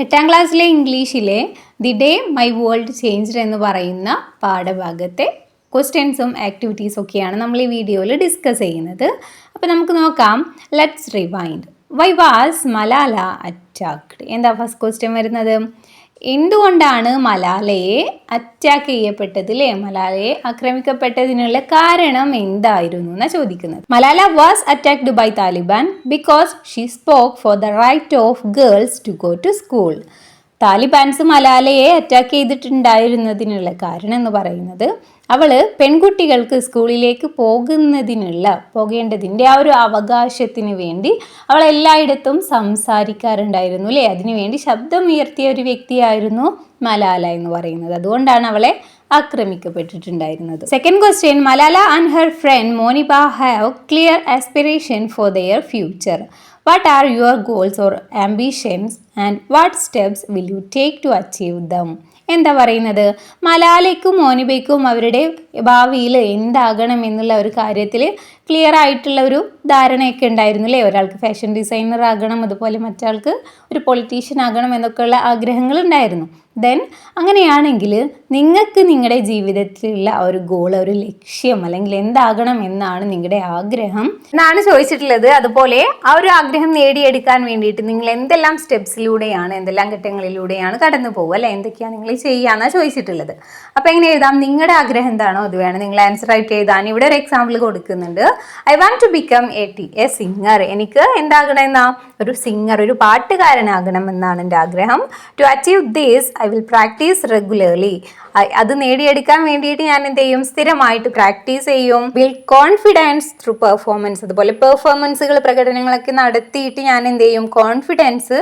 8ാം ക്ലാസ്സിലെ ഇംഗ്ലീഷിലെ the day my world changed എന്ന് പറയുന്ന പാഠഭാഗത്തെ ക്വസ്റ്റ്യൻസും ആക്ടിവിറ്റീസും ഒക്കെയാണ് നമ്മൾ ഈ വീഡിയോയിൽ ഡിസ്കസ് ചെയ്യുന്നത്. അപ്പോൾ നമുക്ക് നോക്കാം. Let's rewind. Why was Malala attacked? എന്താ ഫസ്റ്റ് ക്വസ്റ്റ്യൻ വരുന്നത്? എന്തുകൊണ്ടാണ് മലാലയെ അറ്റാക്ക് ചെയ്യപ്പെട്ടത്? അല്ലേ, മലാലയെ ആക്രമിക്കപ്പെട്ടതിനുള്ള കാരണം എന്തായിരുന്നു എന്നാണ് ചോദിക്കുന്നത്. Malala was attacked by Taliban because she spoke for the right of girls to go to school. Talibans മലാലയെ അറ്റാക്ക് ചെയ്തിട്ടുണ്ടായിരുന്നതിനുള്ള കാരണം എന്ന് പറയുന്നത് അവൾ പെൺകുട്ടികൾക്ക് സ്കൂളിലേക്ക് പോകേണ്ടതിൻ്റെ ആ ഒരു അവകാശത്തിന് വേണ്ടി അവൾ എല്ലായിടത്തും സംസാരിക്കാറുണ്ടായിരുന്നു അല്ലേ. അതിനുവേണ്ടി ശബ്ദമുയർത്തിയ ഒരു വ്യക്തിയായിരുന്നു മലാല എന്ന് പറയുന്നത്. അതുകൊണ്ടാണ് അവളെ ആക്രമിക്കപ്പെട്ടിട്ടുണ്ടായിരുന്നത്. Second question. Malala and her friend Moniba have clear aspiration for their future. What are your goals or ambitions and what steps will you take to achieve them? എന്താ പറയുന്നത്? മലാലയ്ക്കും മോനിബയ്ക്കും അവരുടെ ഭാവിയിൽ എന്താകണം എന്നുള്ള ഒരു കാര്യത്തിൽ ക്ലിയർ ആയിട്ടുള്ള ഒരു ധാരണയൊക്കെ ഉണ്ടായിരുന്നു അല്ലേ. ഒരാൾക്ക് ഫാഷൻ ഡിസൈനർ ആകണം, അതുപോലെ മറ്റാൾക്ക് ഒരു പൊളിറ്റീഷ്യൻ ആകണം എന്നൊക്കെയുള്ള ആഗ്രഹങ്ങൾ ഉണ്ടായിരുന്നു. ദെൻ അങ്ങനെയാണെങ്കിൽ നിങ്ങൾക്ക് നിങ്ങളുടെ ജീവിതത്തിലുള്ള ഒരു ഗോൾ, ഒരു ലക്ഷ്യം അല്ലെങ്കിൽ എന്താകണം എന്നാണ് നിങ്ങളുടെ ആഗ്രഹം എന്നാണ് ചോദിച്ചിട്ടുള്ളത്. അതുപോലെ ആ ഒരു ആഗ്രഹം നേടിയെടുക്കാൻ വേണ്ടിയിട്ട് നിങ്ങൾ എന്തെല്ലാം സ്റ്റെപ്സിലൂടെയാണ്, എന്തെല്ലാം ഘട്ടങ്ങളിലൂടെയാണ് കടന്നു പോകുക അല്ലെ, എന്തൊക്കെയാണ് നിങ്ങൾ ചെയ്യാന്നാണ് ചോദിച്ചിട്ടുള്ളത്. അപ്പോൾ എങ്ങനെ എഴുതാം? നിങ്ങളുടെ ആഗ്രഹം എന്താണോ അത് വേണം നിങ്ങൾ ആൻസർ ആയിട്ട് എഴുതാൻ. ഇവിടെ ഒരു എക്സാമ്പിൾ കൊടുക്കുന്നുണ്ട്. I want to become a singer. എനിക്ക് എന്താകണം എന്നാ? ഒരു സിംഗർ, ഒരു പാട്ടുകാരനാകണം എന്നാണ് എൻ്റെ ആഗ്രഹം. To achieve this I will practise regularly. അത് നേടിയെടുക്കാൻ വേണ്ടിയിട്ട് ഞാൻ എന്ത് ചെയ്യും? സ്ഥിരമായിട്ട് പ്രാക്ടീസ് ചെയ്യും. Build confidence through performance. അതുപോലെ പെർഫോമൻസുകൾ, പ്രകടനങ്ങളൊക്കെ നടത്തിയിട്ട് ഞാൻ എന്ത് ചെയ്യും? കോൺഫിഡൻസ്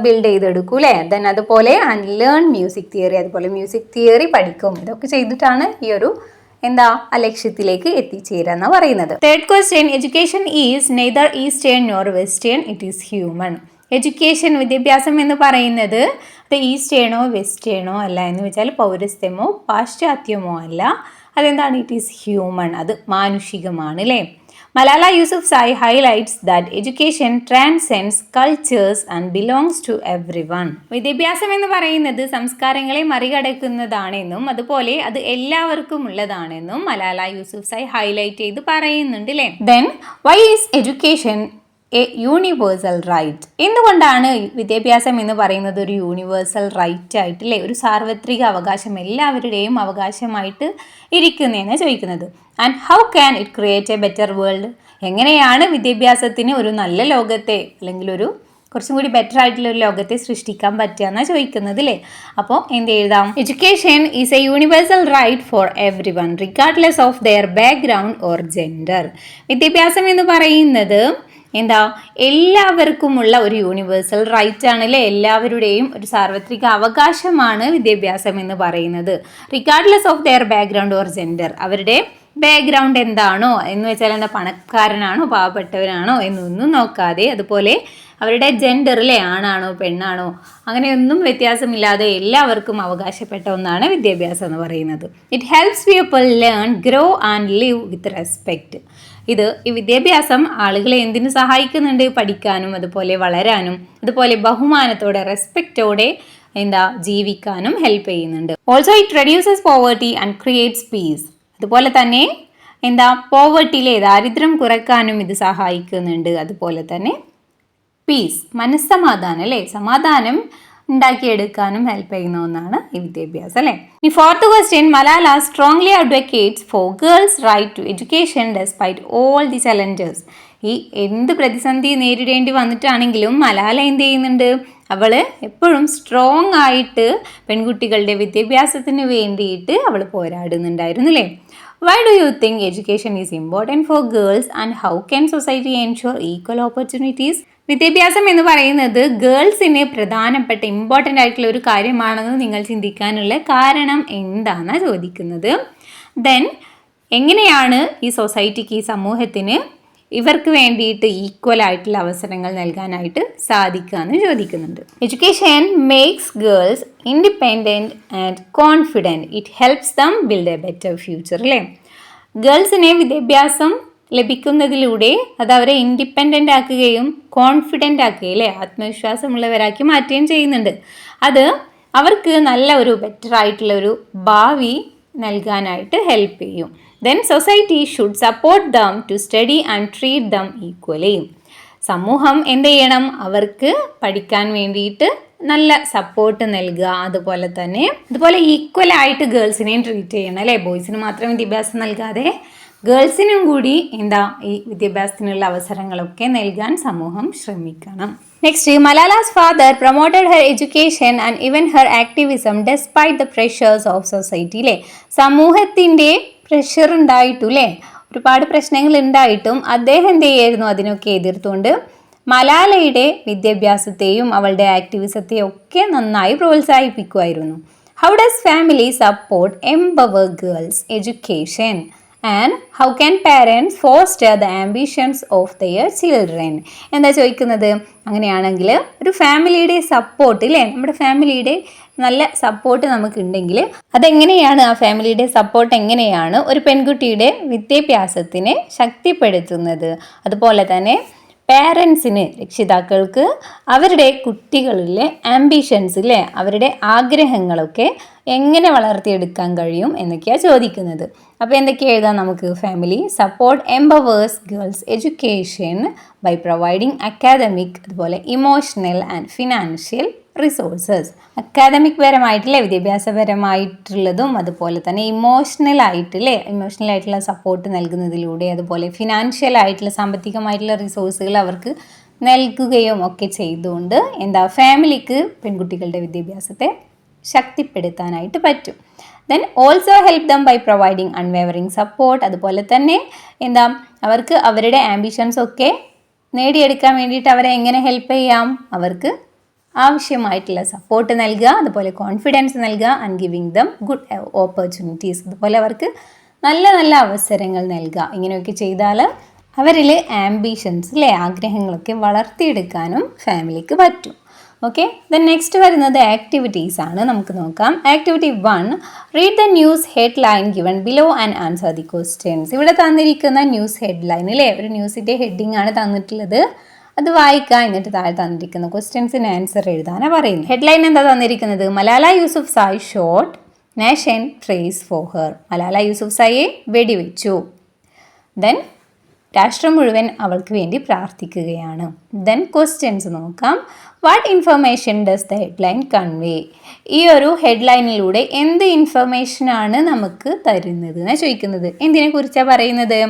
ബിൽഡ് ചെയ്തെടുക്കും അല്ലേ. ദെൻ അതുപോലെ ആൻഡ് ലേൺ മ്യൂസിക് തിയറി. അതുപോലെ മ്യൂസിക് തിയറി പഠിക്കും. ഇതൊക്കെ ചെയ്തിട്ടാണ് ഈ ഒരു ആ ലക്ഷ്യത്തിലേക്ക് എത്തിച്ചേരാന്ന് പറയുന്നത്. Third question. Education is neither eastern nor western, it is human. Education, വിദ്യാഭ്യാസം എന്ന് പറയുന്നത് അത് ഈസ്റ്റേണോ വെസ്റ്റേണോ അല്ല, എന്ന് വെച്ചാൽ പൗരസ്ത്യമോ പാശ്ചാത്യമോ അല്ല. അതെന്താണ്? ഇറ്റ് ഈസ് ഹ്യൂമൻ, അത് മാനുഷികമാണ് അല്ലേ. Malala Yousafzai highlights that education transcends cultures and belongs to everyone. വിദ്യാഭ്യാസം എന്ന് പറയുന്നത് സംസ്കാരങ്ങളെ മറികടക്കുന്നതാണെന്നും അതുപോലെ അത് എല്ലാവർക്കും ഉള്ളതാണെന്നും മലാല യൂസുഫ്സായി ഹൈലൈറ്റ് ചെയ്ത് പറയുന്നുണ്ട് അല്ലേ. Then why is education a universal right? എന്തുകൊണ്ടാണ് വിദ്യാഭ്യാസം എന്ന് പറയുന്നത് ഒരു യൂണിവേഴ്സൽ റൈറ്റ് ആയിട്ടില്ലേ, ഒരു സാർവത്രിക അവകാശം, എല്ലാവരുടെയും അവകാശമായിട്ട് ഇരിക്കുന്നതെന്ന് ചോദിക്കുന്നത്. And how can it create A better world? എങ്ങനെയാണ് വിദ്യാഭ്യാസത്തിന് ഒരു നല്ല ലോകത്തെ അല്ലെങ്കിൽ ഒരു കുറച്ചും കൂടി ബെറ്റർ ആയിട്ടുള്ള ഒരു ലോകത്തെ സൃഷ്ടിക്കാൻ പറ്റുക എന്നാണ് ചോദിക്കുന്നത് അല്ലേ. അപ്പോൾ എന്ത് എഴുതാം? Education is a universal right for everyone regardless of their background or gender. വിദ്യാഭ്യാസം എന്ന് പറയുന്നത് എല്ലാവർക്കുമുള്ള ഒരു യൂണിവേഴ്സൽ റൈറ്റ് ആണ് അല്ലേ. എല്ലാവരുടെയും ഒരു സാർവത്രിക അവകാശമാണ് വിദ്യാഭ്യാസം എന്ന് പറയുന്നത്. Regardless of their background or gender, അവരുടെ ബാക്ക്ഗ്രൗണ്ട് എന്താണോ എന്ന് വെച്ചാൽ പണക്കാരനാണോ പാവപ്പെട്ടവരാണോ എന്നൊന്നും നോക്കാതെ, അതുപോലെ അവരുടെ ജെൻഡർ അല്ലേ, ആണാണോ പെണ്ണാണോ അങ്ങനെയൊന്നും വ്യത്യാസമില്ലാതെ എല്ലാവർക്കും അവകാശപ്പെട്ട ഒന്നാണ് വിദ്യാഭ്യാസം എന്ന് പറയുന്നത്. It helps people learn, grow and live with respect. ഈ വിദ്യാഭ്യാസം ആളുകളെ എന്തിനു സഹായിക്കുന്നുണ്ട്? പഠിക്കാനും അതുപോലെ വളരാനും അതുപോലെ ബഹുമാനത്തോടെ റെസ്പെക്റ്റോടെ ജീവിക്കാനും ഹെൽപ്പ് ചെയ്യുന്നുണ്ട്. Also it reduces poverty and creates peace. അതുപോലെ തന്നെ പോവർട്ടിയിലെ ദാരിദ്ര്യം കുറയ്ക്കാനും ഇത് സഹായിക്കുന്നുണ്ട്. അതുപോലെ തന്നെ പീസ്, മനസ്സമാധാനം അല്ലേ, സമാധാനം ഉണ്ടാക്കിയെടുക്കാനും ഹെൽപ്പ് ചെയ്യുന്ന ഒന്നാണ് ഈ വിദ്യാഭ്യാസം അല്ലേ. ഈ fourth question. Malala strongly advocates for girls right to education despite all the challenges. ഈ എന്ത് പ്രതിസന്ധി നേരിടേണ്ടി വന്നിട്ടാണെങ്കിലും മലാല എന്ത് ചെയ്യുന്നുണ്ട്? അവൾ എപ്പോഴും സ്ട്രോങ് ആയിട്ട് പെൺകുട്ടികളുടെ വിദ്യാഭ്യാസത്തിന് വേണ്ടിയിട്ട് അവൾ പോരാടുന്നുണ്ടായിരുന്നു അല്ലേ. Why do you think education is important for girls and how can society ensure equal opportunities? വിദ്യാഭ്യാസം എന്ന് പറയുന്നത് ഗേൾസിന് പ്രധാനപ്പെട്ട ഇമ്പോർട്ടൻ്റ് ആയിട്ടുള്ള ഒരു കാര്യമാണെന്ന് നിങ്ങൾ ചിന്തിക്കാനുള്ള കാരണം എന്താണെന്നാണ് ചോദിക്കുന്നത്. ദെൻ എങ്ങനെയാണ് ഈ സൊസൈറ്റിക്ക്, ഈ സമൂഹത്തിന് ഇവർക്ക് വേണ്ടിയിട്ട് ഈക്വൽ ആയിട്ടുള്ള അവസരങ്ങൾ നൽകാനായിട്ട് സാധിക്കുക എന്ന് ചോദിക്കുന്നുണ്ട്. Education makes girls independent and confident. It helps dum build A better future അല്ലേ. ഗേൾസിനെ വിദ്യാഭ്യാസം ലഭിക്കുന്നതിലൂടെ അത് അവരെ ഇൻഡിപെൻഡൻ്റ് ആക്കുകയും കോൺഫിഡൻ്റ് ആക്കുകയും അല്ലേ, ആത്മവിശ്വാസമുള്ളവരാക്കി മാറ്റുകയും ചെയ്യുന്നുണ്ട്. അത് അവർക്ക് നല്ല ഒരു ബെറ്റർ ആയിട്ടുള്ള ഒരു ഭാവി നൽകാനായിട്ട് ഹെൽപ്പ് ചെയ്യും. Then society should support them to study and treat them equally. സമൂഹം എന്ത് ചെയ്യണം? അവർക്ക് പഠിക്കാൻ വേണ്ടിയിട്ട് നല്ല സപ്പോർട്ട് നൽകുക. അതുപോലെ ഈക്വലായിട്ട് ഗേൾസിനെയും ട്രീറ്റ് ചെയ്യണം അല്ലേ. ബോയ്സിന് മാത്രം വിദ്യാഭ്യാസം നൽകാതെ ഗേൾസിനും കൂടി ഈ വിദ്യാഭ്യാസത്തിനുള്ള അവസരങ്ങളൊക്കെ നൽകാൻ സമൂഹം ശ്രമിക്കണം. Next, Malala's father promoted her education and even her activism despite the pressures of society അല്ലേ. സമൂഹത്തിൻ്റെ പ്രഷർ ഉണ്ടായിട്ടും അല്ലേ, ഒരുപാട് പ്രശ്നങ്ങൾ ഉണ്ടായിട്ടും അദ്ദേഹം എന്ത് ചെയ്യായിരുന്നു? അതിനൊക്കെ എതിർത്തുകൊണ്ട് മലാലയുടെ വിദ്യാഭ്യാസത്തെയും അവളുടെ ആക്ടിവിസത്തെയും ഒക്കെ നന്നായി പ്രോത്സാഹിപ്പിക്കുമായിരുന്നു. How does family support empower girls education and how can parents foster the ambitions of their children? എന്താ ചോദിക്കുന്നത്? അങ്ങനെയാണെങ്കിൽ ഒരു ഫാമിലിയുടെ സപ്പോർട്ട് ഇല്ലേ, നമ്മുടെ ഫാമിലിയുടെ നല്ല സപ്പോർട്ട് നമുക്കുണ്ടെങ്കിൽ അതെങ്ങനെയാണ്, ആ ഫാമിലിയുടെ സപ്പോർട്ട് എങ്ങനെയാണ് ഒരു പെൺകുട്ടിയുടെ വിദ്യാഭ്യാസത്തിനെ ശക്തിപ്പെടുത്തുന്നത്? അതുപോലെ തന്നെ പാരൻസിന്, രക്ഷിതാക്കൾക്ക് അവരുടെ കുട്ടികളിലെ ആംബിഷൻസ് ഇല്ലേ, അവരുടെ ആഗ്രഹങ്ങളൊക്കെ എങ്ങനെ വളർത്തിയെടുക്കാൻ കഴിയും എന്നൊക്കെയാണ് ചോദിക്കുന്നത്. അപ്പോൾ എന്തൊക്കെയാണ് എഴുതാം നമുക്ക്? Family support empowers girls education by providing academic, അതുപോലെ emotional and financial resources. Academic പരമായിട്ടില്ലേ, വിദ്യാഭ്യാസപരമായിട്ടുള്ളതും അതുപോലെ തന്നെ ഇമോഷണൽ ആയിട്ടുള്ള സപ്പോർട്ട് നൽകുന്നതിലൂടെ, അതുപോലെ ഫിനാൻഷ്യൽ ആയിട്ടുള്ള സാമ്പത്തികമായിട്ടുള്ള റിസോഴ്സുകൾ അവർക്ക് നൽകുകയും ഒക്കെ ചെയ്തുകൊണ്ട് ഫാമിലിക്ക് പെൺകുട്ടികളുടെ വിദ്യാഭ്യാസത്തെ ശക്തിപ്പെടുത്താനായിട്ട് പറ്റും. Then also help them by providing unwavering support. അതുപോലെ തന്നെ അവർക്ക് അവരുടെ ആംബിഷൻസ് ഒക്കെ നേടിയെടുക്കാൻ വേണ്ടിയിട്ട് അവരെ എങ്ങനെ ഹെൽപ്പ് ചെയ്യാം? അവർക്ക് ആവശ്യമായിട്ടുള്ള സപ്പോർട്ട് നൽകുക, അതുപോലെ കോൺഫിഡൻസ് നൽകുക, and giving dum good opportunities. അതുപോലെ അവർക്ക് നല്ല നല്ല അവസരങ്ങൾ നൽകുക. ഇങ്ങനെയൊക്കെ ചെയ്താൽ അവരിൽ ആംബിഷൻസ് അല്ലേ, ആഗ്രഹങ്ങളൊക്കെ വളർത്തിയെടുക്കാനും ഫാമിലിക്ക് പറ്റും. ഓക്കെ, ദെൻ നെക്സ്റ്റ് വരുന്നത് ആക്ടിവിറ്റീസ് ആണ്. നമുക്ക് നോക്കാം. Activity 1, read the news headline given below and answer the questions. ഇവിടെ തന്നിരിക്കുന്ന ന്യൂസ് ഹെഡ്ലൈൻ അല്ലേ, ഒരു ന്യൂസിൻ്റെ ഹെഡിങ് ആണ് തന്നിട്ടുള്ളത്. അത് വായിക്കുക, എന്നിട്ട് താഴെ തന്നിരിക്കുന്ന ക്വസ്റ്റ്യൻസിന് ആൻസർ എഴുതാനാണ് പറയുന്നത്. ഹെഡ്ലൈൻ എന്താ തന്നിരിക്കുന്നത്? Malala Yousafzai shot nation prays for her. Malala യൂസുഫ്സായെ വെടിവെച്ചു. ദെൻ രാഷ്ട്രം മുഴുവൻ അവൾക്ക് വേണ്ടി പ്രാർത്ഥിക്കുകയാണ്. ദെൻ ക്വസ്റ്റ്യൻസ് നോക്കാം. What information does the headline convey? ഈ ഒരു ഹെഡ്ലൈനിലൂടെ എന്ത് ഇൻഫർമേഷനാണ് നമുക്ക് തരുന്നത് എന്നാണ് ചോദിക്കുന്നത്. എന്തിനെ കുറിച്ചാണ് പറയുന്നത്?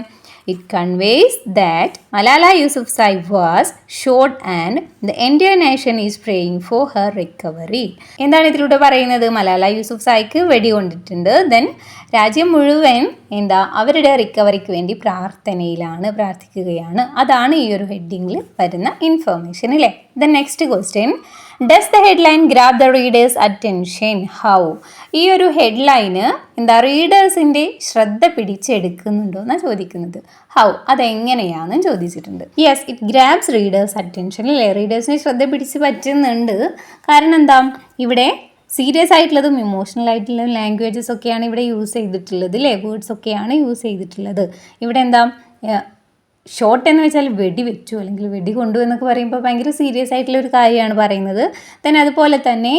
It conveys that Malala Yousafzai was shot and the entire nation is praying for her recovery. എന്താണ് ഇതിലൂടെ പറയുന്നത്? മലാല യൂസുഫ്സായിക്ക് വെടികൊണ്ടിട്ടുണ്ട്. ദെൻ രാജ്യം മുഴുവൻ അവരുടെ റിക്കവറിക്ക് വേണ്ടി പ്രാർത്ഥിക്കുകയാണ്. അതാണ് ഈ ഒരു ഹെഡിങ്ങിൽ വരുന്ന ഇൻഫർമേഷൻ അല്ലേ. Then next question, does the headline grab the readers attention? How? ഈ ഒരു ഹെഡ്ലൈന് റീഡേഴ്സിൻ്റെ ശ്രദ്ധ പിടിച്ചെടുക്കുന്നുണ്ടോ എന്നാണ് ചോദിക്കുന്നത്. ഹൗ, അതെങ്ങനെയാണെന്ന് ചോദിച്ചിട്ടുണ്ട്. Yes, it grabs readers attention അല്ലേ, റീഡേഴ്സിനെ ശ്രദ്ധ പിടിച്ച് പറ്റുന്നുണ്ട്. കാരണം ഇവിടെ സീരിയസ് ആയിട്ടുള്ളതും ഇമോഷണൽ ആയിട്ടുള്ള ലാംഗ്വേജസ് ഒക്കെയാണ് ഇവിടെ യൂസ് ചെയ്തിട്ടുള്ളത് അല്ലേ, വേർഡ്സ് ഒക്കെയാണ് യൂസ് ചെയ്തിട്ടുള്ളത്. ഇവിടെ ഷോട്ട് എന്ന് വെച്ചാൽ വെടിവെച്ചു അല്ലെങ്കിൽ വെടികൊണ്ടു എന്നൊക്കെ പറയുമ്പോൾ ഭയങ്കര സീരിയസ് ആയിട്ടുള്ള ഒരു കാര്യമാണ് പറയുന്നത്. ദെൻ അതുപോലെ തന്നെ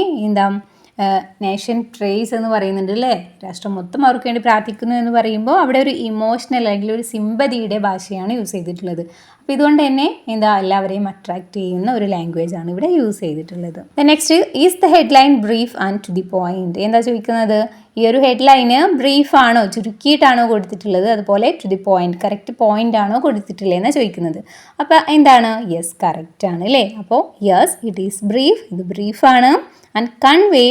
നേഷൻ പ്രേസ് എന്ന് പറയുന്നുണ്ട് അല്ലേ, രാഷ്ട്രം മൊത്തം അവർക്ക് വേണ്ടി പ്രാർത്ഥിക്കുന്നു എന്ന് പറയുമ്പോൾ അവിടെ ഒരു ഇമോഷണൽ അല്ലെങ്കിൽ ഒരു സിമ്പതിയുടെ ഭാഷയാണ് യൂസ് ചെയ്തിട്ടുള്ളത്. അപ്പോൾ ഇതുകൊണ്ട് തന്നെ എല്ലാവരെയും അട്രാക്റ്റ് ചെയ്യുന്ന ഒരു ലാംഗ്വേജ് ആണ് ഇവിടെ യൂസ് ചെയ്തിട്ടുള്ളത്. Next, is the headline brief and to the point? എന്താ ചോദിക്കുന്നത്? ഈ ഒരു ഹെഡ്ലൈന് ബ്രീഫാണോ, ചുരുക്കിയിട്ടാണോ കൊടുത്തിട്ടുള്ളത്, അതുപോലെ to the point, correct point ആണോ കൊടുത്തിട്ടുള്ളത് എന്നാണ് ചോദിക്കുന്നത്. അപ്പോൾ എന്താണ്? യെസ്, കറക്റ്റ് ആണ് അല്ലേ. അപ്പോൾ യെസ്, ഇറ്റ് ഈസ് ബ്രീഫ്, ഇത് ബ്രീഫാണ്. And convey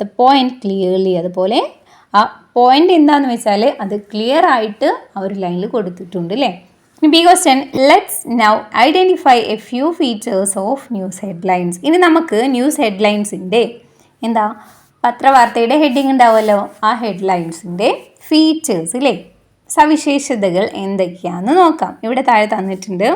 the point clearly, അതുപോലെ ആ പോയിന്റ് എന്താണെന്ന് വെച്ചാൽ അത് ക്ലിയർ ആയിട്ട് ആ ഒരു ലൈനിൽ കൊടുത്തിട്ടുണ്ട് അല്ലേ. B question, let's now identify A few features of news headlines. ഇനി നമുക്ക് ന്യൂസ് ഹെഡ്ലൈൻസിൻ്റെ പത്രവാർത്തയുടെ ഹെഡിങ് ഉണ്ടാവുമല്ലോ, ആ ഹെഡ്ലൈൻസിൻ്റെ ഫീച്ചേഴ്സ് അല്ലേ, സവിശേഷതകൾ എന്തൊക്കെയാണെന്ന് നോക്കാം. ഇവിടെ താഴെ തന്നിട്ടുണ്ട്.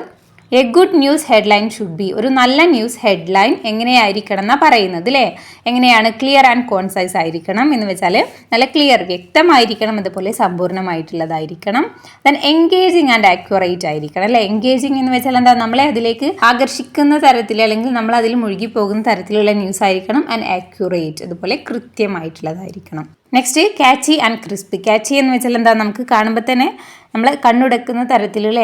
A good news headline should be, ഒരു നല്ല ന്യൂസ് ഹെഡ്ലൈൻ എങ്ങനെയായിരിക്കണം എന്നാണ് പറയുന്നത് അല്ലേ. എങ്ങനെയാണ്? ക്ലിയർ ആൻഡ് കോൺസൈസ് ആയിരിക്കണം എന്ന് വെച്ചാൽ നല്ല ക്ലിയർ, വ്യക്തമായിരിക്കണം, അതുപോലെ സമ്പൂർണ്ണമായിട്ടുള്ളതായിരിക്കണം. ദെൻ എൻഗേജിങ് ആൻഡ് ആക്യുറേറ്റ് ആയിരിക്കണം അല്ലേ. എൻഗേജിങ് എന്ന് വെച്ചാൽ എന്താ? നമ്മളെ അതിലേക്ക് ആകർഷിക്കുന്ന തരത്തിൽ അല്ലെങ്കിൽ നമ്മൾ അതിൽ മുഴുകി പോകുന്ന തരത്തിലുള്ള ന്യൂസ് ആയിരിക്കണം. ആൻഡ് ആക്യുറേറ്റ്, അതുപോലെ കൃത്യമായിട്ടുള്ളതായിരിക്കണം. നെക്സ്റ്റ് കാച്ചി ആൻഡ് ക്രിസ്പി. കാച്ചി എന്ന് വെച്ചാൽ എന്താ? നമുക്ക് കാണുമ്പോൾ തന്നെ നമ്മൾ കണ്ണുടക്കുന്ന തരത്തിലുള്ള,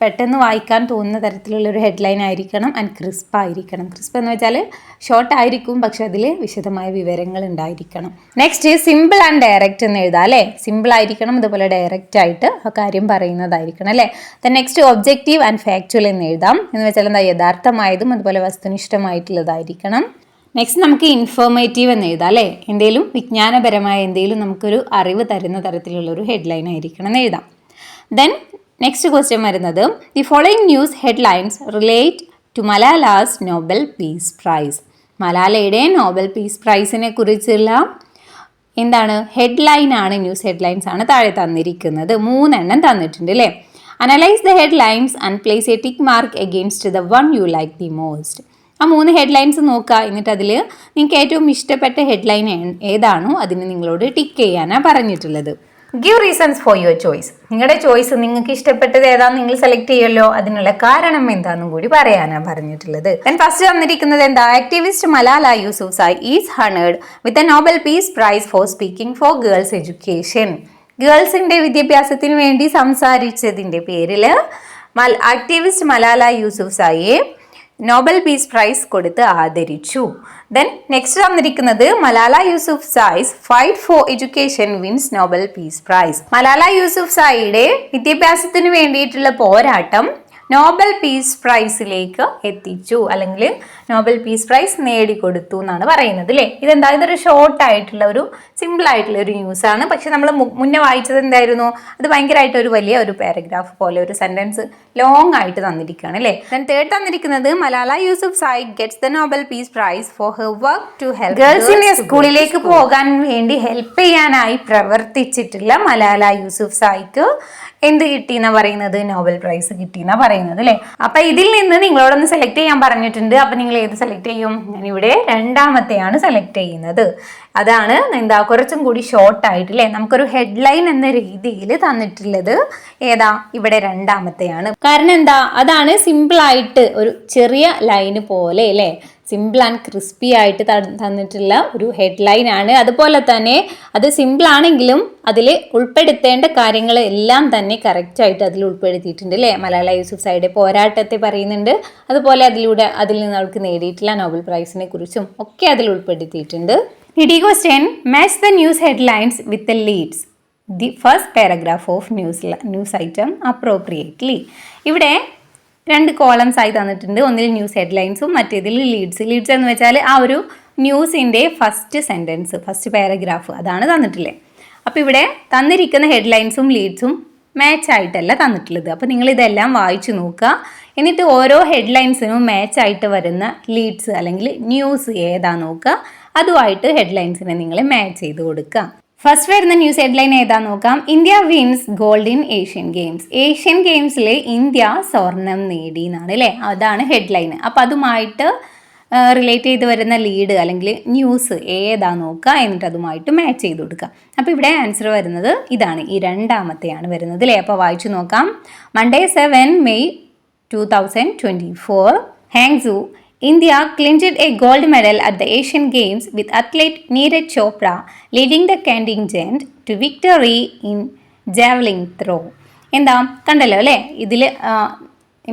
പെട്ടെന്ന് വായിക്കാൻ തോന്നുന്ന തരത്തിലുള്ള ഒരു ഹെഡ്ലൈൻ ആയിരിക്കണം. ആൻഡ് ക്രിസ്പ് ആയിരിക്കണം. ക്രിസ്പ് എന്ന് വെച്ചാൽ ഷോർട്ട് ആയിരിക്കും, പക്ഷെ അതിൽ വിശദമായ വിവരങ്ങൾ ഉണ്ടായിരിക്കണം. നെക്സ്റ്റ് സിമ്പിൾ ആൻഡ് ഡയറക്റ്റ് എന്ന് എഴുതാം അല്ലേ. സിമ്പിൾ ആയിരിക്കണം, അതുപോലെ ഡയറക്റ്റ് ആയിട്ട് ആ കാര്യം പറയുന്നതായിരിക്കണം അല്ലേ. Then next objective and factual എന്ന് എഴുതാം. എന്ന് വെച്ചാൽ എന്താ? യഥാർത്ഥമായതും അതുപോലെ വസ്തുനിഷ്ഠമായിട്ടുള്ളതായിരിക്കണം. നെക്സ്റ്റ് നമുക്ക് ഇൻഫോർമേറ്റീവ് എന്ന് എഴുതാം അല്ലേ. എന്തെങ്കിലും വിജ്ഞാനപരമായ എന്തെങ്കിലും നമുക്കൊരു അറിവ് തരുന്ന തരത്തിലുള്ള ഒരു ഹെഡ്ലൈൻ ആയിരിക്കണം എന്ന് എഴുതാം. ദെൻ നെക്സ്റ്റ് ക്വസ്റ്റ്യൻ വരുന്നത്, the following news headlines relate to Malala's Nobel piece prize. മലാലയുടെ നോബൽ പീസ് പ്രൈസിനെ കുറിച്ചുള്ള എന്താണ്? ഹെഡ്ലൈൻ ആണ്, ന്യൂസ് ഹെഡ്ലൈൻസ് ആണ് താഴെ തന്നിരിക്കുന്നത്. 3 എണ്ണം തന്നിട്ടുണ്ട് അല്ലേ. Analyse the headlines and place A tick mark against the one you like the most. ആ 3 ഹെഡ്ലൈൻസ് നോക്കുക, എന്നിട്ട് അതിൽ നിങ്ങൾക്ക് ഏറ്റവും ഇഷ്ടപ്പെട്ട ഹെഡ്ലൈൻ ഏതാണോ അതിന് നിങ്ങളോട് ടിക്ക് ചെയ്യാനാണ് പറഞ്ഞിട്ടുള്ളത്. Give reasons for your choice. നിങ്ങളുടെ ചോയ്സ്, നിങ്ങൾക്ക് ഇഷ്ടപ്പെട്ടത് ഏതാണെന്ന് നിങ്ങൾ സെലക്ട് ചെയ്യുമല്ലോ, അതിനുള്ള കാരണം എന്താണെന്നും കൂടി പറയാനാണ് പറഞ്ഞിട്ടുള്ളത്. ദെൻ ഫസ്റ്റ് തന്നിരിക്കുന്നത് എന്താ? Activist Malala Yousafzai is honoured with a Nobel piece prize for speaking for girls education. ഗേൾസിന്റെ വിദ്യാഭ്യാസത്തിന് വേണ്ടി സംസാരിച്ചതിന്റെ പേരിൽ ആക്ടിവിസ്റ്റ് മലാല യൂസുഫ്സായിയെ നോബൽ പീസ് പ്രൈസ് കൊടുത്ത് ആദരിച്ചു. ദെൻ നെക്സ്റ്റ് തന്നിരിക്കുന്നത് Malala Yousafzai's fight for education wins Nobel piece prize. Malala യൂസുഫ്സായിയുടെ വിദ്യാഭ്യാസത്തിന് വേണ്ടിയിട്ടുള്ള പോരാട്ടം നോബൽ പീസ് പ്രൈസിലേക്ക് എത്തിച്ചു, അല്ലെങ്കിൽ നോബൽ പീസ് പ്രൈസ് നേടിക്കൊടുത്തു എന്നാണ് പറയുന്നത് അല്ലേ. ഇതെന്താ? ഇതൊരു ഷോർട്ട് ആയിട്ടുള്ള ഒരു സിമ്പിൾ ആയിട്ടുള്ള ഒരു ന്യൂസ് ആണ്. പക്ഷെ നമ്മൾ മുന്നേ വായിച്ചത് എന്തായിരുന്നു? അത് ഭയങ്കരമായിട്ട് ഒരു വലിയ ഒരു പാരഗ്രാഫ് പോലെ ഒരു സെന്റൻസ് ലോങ് ആയിട്ട് തന്നിരിക്കുകയാണ് അല്ലേ. ദെൻ തേർഡ് തന്നിരിക്കുന്നത് Malala Yousafzai gets the Nobel piece prize for her work to help ഗേൾസിനെ സ്കൂളിലേക്ക് പോകാൻ വേണ്ടി ഹെൽപ്പ് ചെയ്യാനായി പ്രവർത്തിച്ചിട്ടുള്ള മലാല യൂസുഫ്സായിക്ക് എന്ത് കിട്ടിയെന്നാ പറയുന്നത്? നോബൽ പ്രൈസ് കിട്ടിയെന്നാ പറയുന്നത് അല്ലേ. അപ്പൊ ഇതിൽ നിന്ന് നിങ്ങളോടൊന്ന് സെലക്ട് ചെയ്യാൻ പറഞ്ഞിട്ടുണ്ട്. അപ്പൊ നിങ്ങൾ ഏത് സെലക്ട് ചെയ്യും? ഞാനിവിടെ രണ്ടാമത്തെയാണ് സെലക്ട് ചെയ്യുന്നത്. അതാണ് എന്താ കുറച്ചും കൂടി ഷോർട്ട് ആയിട്ട് അല്ലേ. നമുക്കൊരു ഹെഡ്ലൈൻ എന്ന രീതിയിൽ തന്നിട്ടുള്ളത് ഏതാ? ഇവിടെ രണ്ടാമത്തെയാണ്. കാരണം എന്താ? അതാണ് സിമ്പിൾ ആയിട്ട് ഒരു ചെറിയ ലൈന് പോലെ അല്ലേ, സിമ്പിൾ ആൻഡ് ക്രിസ്പി ആയിട്ട് തന്നിട്ടുള്ള ഒരു ഹെഡ്ലൈൻ ആണ്. അതുപോലെ തന്നെ അത് സിമ്പിൾ ആണെങ്കിലും അതിൽ ഉൾപ്പെടുത്തേണ്ട കാര്യങ്ങൾ എല്ലാം തന്നെ കറക്റ്റ് ആയിട്ട് അതിൽ ഉൾപ്പെടുത്തിയിട്ടുണ്ട് അല്ലേ. മലാല യൂസുഫ്സായിയുടെ പോരാട്ടത്തെ പറയുന്നുണ്ട്, അതുപോലെ അതിൽ നിന്ന് അവൾക്ക് നേടിയിട്ടുള്ള നോബൽ പ്രൈസിനെ കുറിച്ചും ഒക്കെ അതിൽ ഉൾപ്പെടുത്തിയിട്ടുണ്ട്. Ready question, match the news headlines with the leads. The first paragraph of news item appropriately. ഇവിടെ 2 കോളംസ് ആയി തന്നിട്ടുണ്ട്. ഒന്നിൽ ന്യൂസ് ഹെഡ്ലൈൻസും മറ്റേതിൽ ലീഡ്സ്. ലീഡ്സ് എന്ന് വെച്ചാൽ ആ ഒരു ന്യൂസിൻ്റെ ഫസ്റ്റ് സെൻറ്റൻസ്, ഫസ്റ്റ് പാരഗ്രാഫ്, അതാണ് തന്നിട്ടില്ലേ. അപ്പോൾ ഇവിടെ തന്നിരിക്കുന്ന ഹെഡ്ലൈൻസും ലീഡ്സും മാച്ച് ആയിട്ടല്ല തന്നിട്ടുള്ളത്. അപ്പോൾ നിങ്ങളിതെല്ലാം വായിച്ചു നോക്കുക. എന്നിട്ട് ഓരോ ഹെഡ്ലൈൻസിനും മാച്ച് ആയിട്ട് വരുന്ന ലീഡ്സ് അല്ലെങ്കിൽ ന്യൂസ് ഏതാ നോക്കുക. അതുമായിട്ട് ഹെഡ്ലൈൻസിനെ നിങ്ങൾ മാച്ച് ചെയ്ത് കൊടുക്കുക. ഫസ്റ്റ് വരുന്ന ന്യൂസ് ഹെഡ്ലൈൻ ഏതാ നോക്കാം. India wins gold in Asian Games. Asian ഗെയിംസിൽ ഇന്ത്യ സ്വർണം നേടി എന്നാണ് അല്ലേ. അതാണ് ഹെഡ്ലൈൻ. അപ്പം അതുമായിട്ട് റിലേറ്റ് ചെയ്ത് വരുന്ന ലീഡ് അല്ലെങ്കിൽ ന്യൂസ് ഏതാ നോക്കുക, എന്നിട്ട് അതുമായിട്ട് മാച്ച് ചെയ്ത് കൊടുക്കുക. അപ്പോൾ ഇവിടെ ആൻസർ വരുന്നത് ഇതാണ്, ഈ രണ്ടാമത്തെയാണ് വരുന്നത് അല്ലേ. അപ്പോൾ വായിച്ചു നോക്കാം. Monday 7 May 2024 Hangzhou, India clinched a gold medal at the Asian Games with athlete Neeraj Chopra leading the contingent to victory in javelin throw. എന്താ കണ്ടല്ലോ അല്ലേ. ഇതിൽ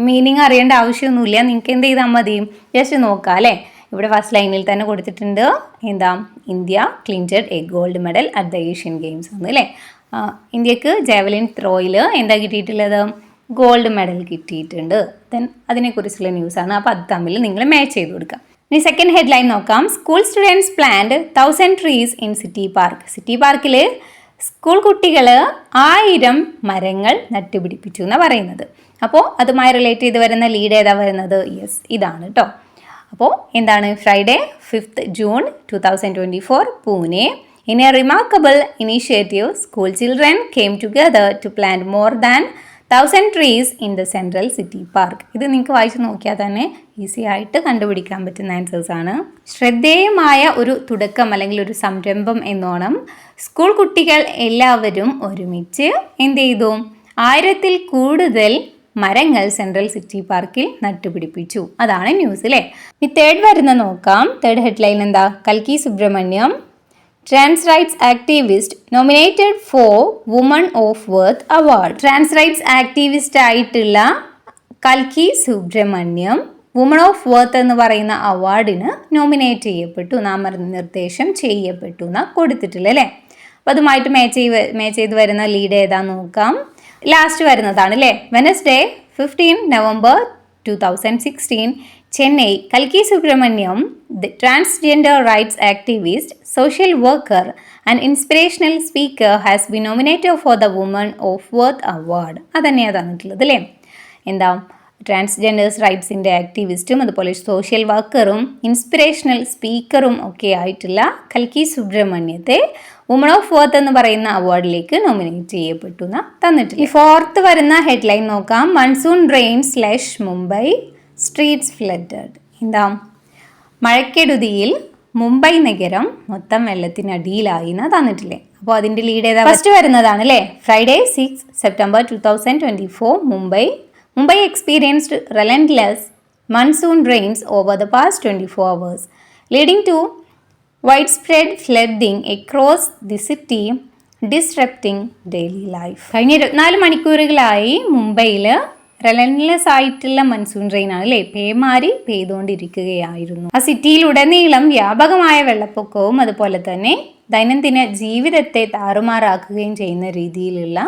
മീനിങ് അറിയേണ്ട ആവശ്യമൊന്നുമില്ല, നിങ്ങൾക്ക് എന്ത് ചെയ്താൽ മതി, ജസ്റ്റ് നോക്കാം അല്ലേ. ഇവിടെ ഫസ്റ്റ് ലൈനിൽ തന്നെ കൊടുത്തിട്ടുണ്ട് എന്താ, India clinched a gold medal at the Asian games ആണ് അല്ലേ. ഇന്ത്യക്ക് ജാവലിൻ ത്രോയിൽ എന്താ കിട്ടിയിട്ടുള്ളത്, ഗോൾഡ് മെഡൽ കിട്ടിയിട്ടുണ്ട്. ദെൻ അതിനെക്കുറിച്ചുള്ള ന്യൂസാണ്. അപ്പോൾ അത് തമ്മിൽ നിങ്ങൾ മാച്ച് ചെയ്ത് കൊടുക്കാം. ഇനി സെക്കൻഡ് ഹെഡ്ലൈൻ നോക്കാം. School students plant 1000 trees in city park. City പാർക്കിൽ സ്കൂൾ കുട്ടികൾ 1000 മരങ്ങൾ നട്ടുപിടിപ്പിച്ചു എന്നാണ് പറയുന്നത്. അപ്പോൾ അതുമായി റിലേറ്റ് ചെയ്ത് വരുന്ന ലീഡ് ഏതാ വരുന്നത്? യെസ്, ഇതാണ് കേട്ടോ. അപ്പോൾ എന്താണ്, Friday 5th June 2024 Pune. In a remarkable initiative, school children came together to plant more than 1000 trees in the central city park. ഇത് നിങ്ങൾക്ക് വായിച്ച് നോക്കിയാൽ തന്നെ ഈസി ആയിട്ട് കണ്ടുപിടിക്കാൻ പറ്റുന്ന ആൻസേഴ്സ് ആണ്. ശ്രദ്ധേയമായ ഒരു തുടക്കം അല്ലെങ്കിൽ ഒരു സംരംഭം എന്നോണം സ്കൂൾ കുട്ടികൾ എല്ലാവരും ഒരുമിച്ച് എന്ത് ചെയ്തു? 1000-ൽ കൂടുതൽ മരങ്ങൾ സെൻട്രൽ സിറ്റി പാർക്കിൽ നട്ടുപിടിപ്പിച്ചു. അതാണ് ന്യൂസ് അല്ലേ. ഈ തേർഡ് വരുന്ന നോക്കാം. തേർഡ് ഹെഡ്ലൈൻ എന്താ? കൽക്കി Subramaniam trans rights activist nominated for woman of worth award. Trans rights activist ആയിട്ടുള്ള കൽക്കി സുബ്രഹ്മണ്യം വുമൺ ഓഫ് വർത്ത് എന്ന് പറയുന്ന അവാർഡിന് നോമിനേറ്റ് ചെയ്യപ്പെട്ടു, നാമനിർദ്ദേശം ചെയ്യപ്പെട്ടു എന്നാ കൊടുത്തിട്ടില്ല അല്ലേ. അപ്പോൾ അതുമായിട്ട് മാച്ച് ചെയ്ത് വരുന്ന ലീഡ് ഏതാന്ന് നോക്കാം. ലാസ്റ്റ് വരുന്നതാണ് അല്ലേ. Wednesday 15 November 2016 Chennai. കൽക്കി Subramaniam, the transgender rights activist, social worker and inspirational speaker has been nominated for the woman of worth award. അതന്നെയാണ് തന്നിട്ടുള്ളത് അല്ലേ. എന്താ? ട്രാൻസ്ജെൻഡേഴ്സ് റൈറ്റ്സിൻ്റെ ആക്ടിവിസ്റ്റും അതുപോലെ സോഷ്യൽ വർക്കറും ഇൻസ്പിറേഷണൽ സ്പീക്കറും ഒക്കെ ആയിട്ടുള്ള കൽക്കി സുബ്രഹ്മണ്യത്തെ വുമൺ ഓഫ് വർത്ത് എന്ന് പറയുന്ന അവാർഡിലേക്ക് നോമിനേറ്റ് ചെയ്യപ്പെട്ടു എന്ന് തന്നിട്ടില്ല. ഈ ഫോർത്ത് വരുന്ന ഹെഡ്ലൈൻ നോക്കാം. Monsoon rain / Mumbai streets flooded. എന്താ? മഴക്കെടുതിയിൽ മുംബൈ നഗരം മൊത്തം വെള്ളത്തിനടിയിലായി എന്ന് തന്നിട്ടില്ലേ. അപ്പോൾ അതിൻ്റെ ലീഡ് ഏതാ? ഫസ്റ്റ് വരുന്നതാണ് അല്ലേ. Friday 6 September 2024 Mumbai experienced relentless monsoon rains over the past 24 hours, leading to widespread flooding across the city, disrupting daily life. കഴിഞ്ഞ 24 മണിക്കൂറുകളായി മുംബൈയിൽ റെലൻലെസ് ആയിട്ടുള്ള മൺസൂൺ റെയിൻ ആണ് അല്ലേ, പേമാരി പെയ്തുകൊണ്ടിരിക്കുകയായിരുന്നു. ആ സിറ്റിയിലുടനീളം വ്യാപകമായ വെള്ളപ്പൊക്കവും അതുപോലെ തന്നെ ദൈനംദിന ജീവിതത്തെ താറുമാറാക്കുകയും ചെയ്യുന്ന രീതിയിലുള്ള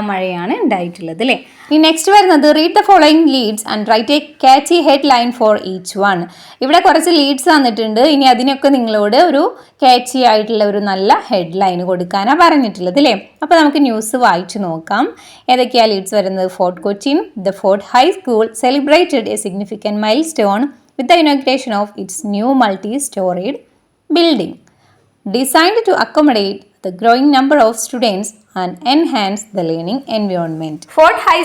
മഴയാണ് ഉണ്ടായിട്ടുള്ളത് അല്ലേ. ഈ നെക്സ്റ്റ് വരുന്നത് read the following leads and write a catchy headline for each one. ഇവിടെ കുറച്ച് ലീഡ്സ് തന്നിട്ടുണ്ട്. ഇനി അതിനൊക്കെ നിങ്ങളോട് ഒരു ക്യാച്ചി ആയിട്ടുള്ള ഒരു നല്ല ഹെഡ് ലൈൻ കൊടുക്കാനാണ് പറഞ്ഞിട്ടുള്ളത് അല്ലേ. അപ്പോൾ നമുക്ക് ന്യൂസ് വായിച്ചു നോക്കാം. ഏതൊക്കെയാണ് ലീഡ്സ് വരുന്നത്? Fort Cochin, the fort high school celebrated a significant milestone with the inauguration of its new multi storied building designed to accommodate the growing number of students and enhance the learning environment. Fort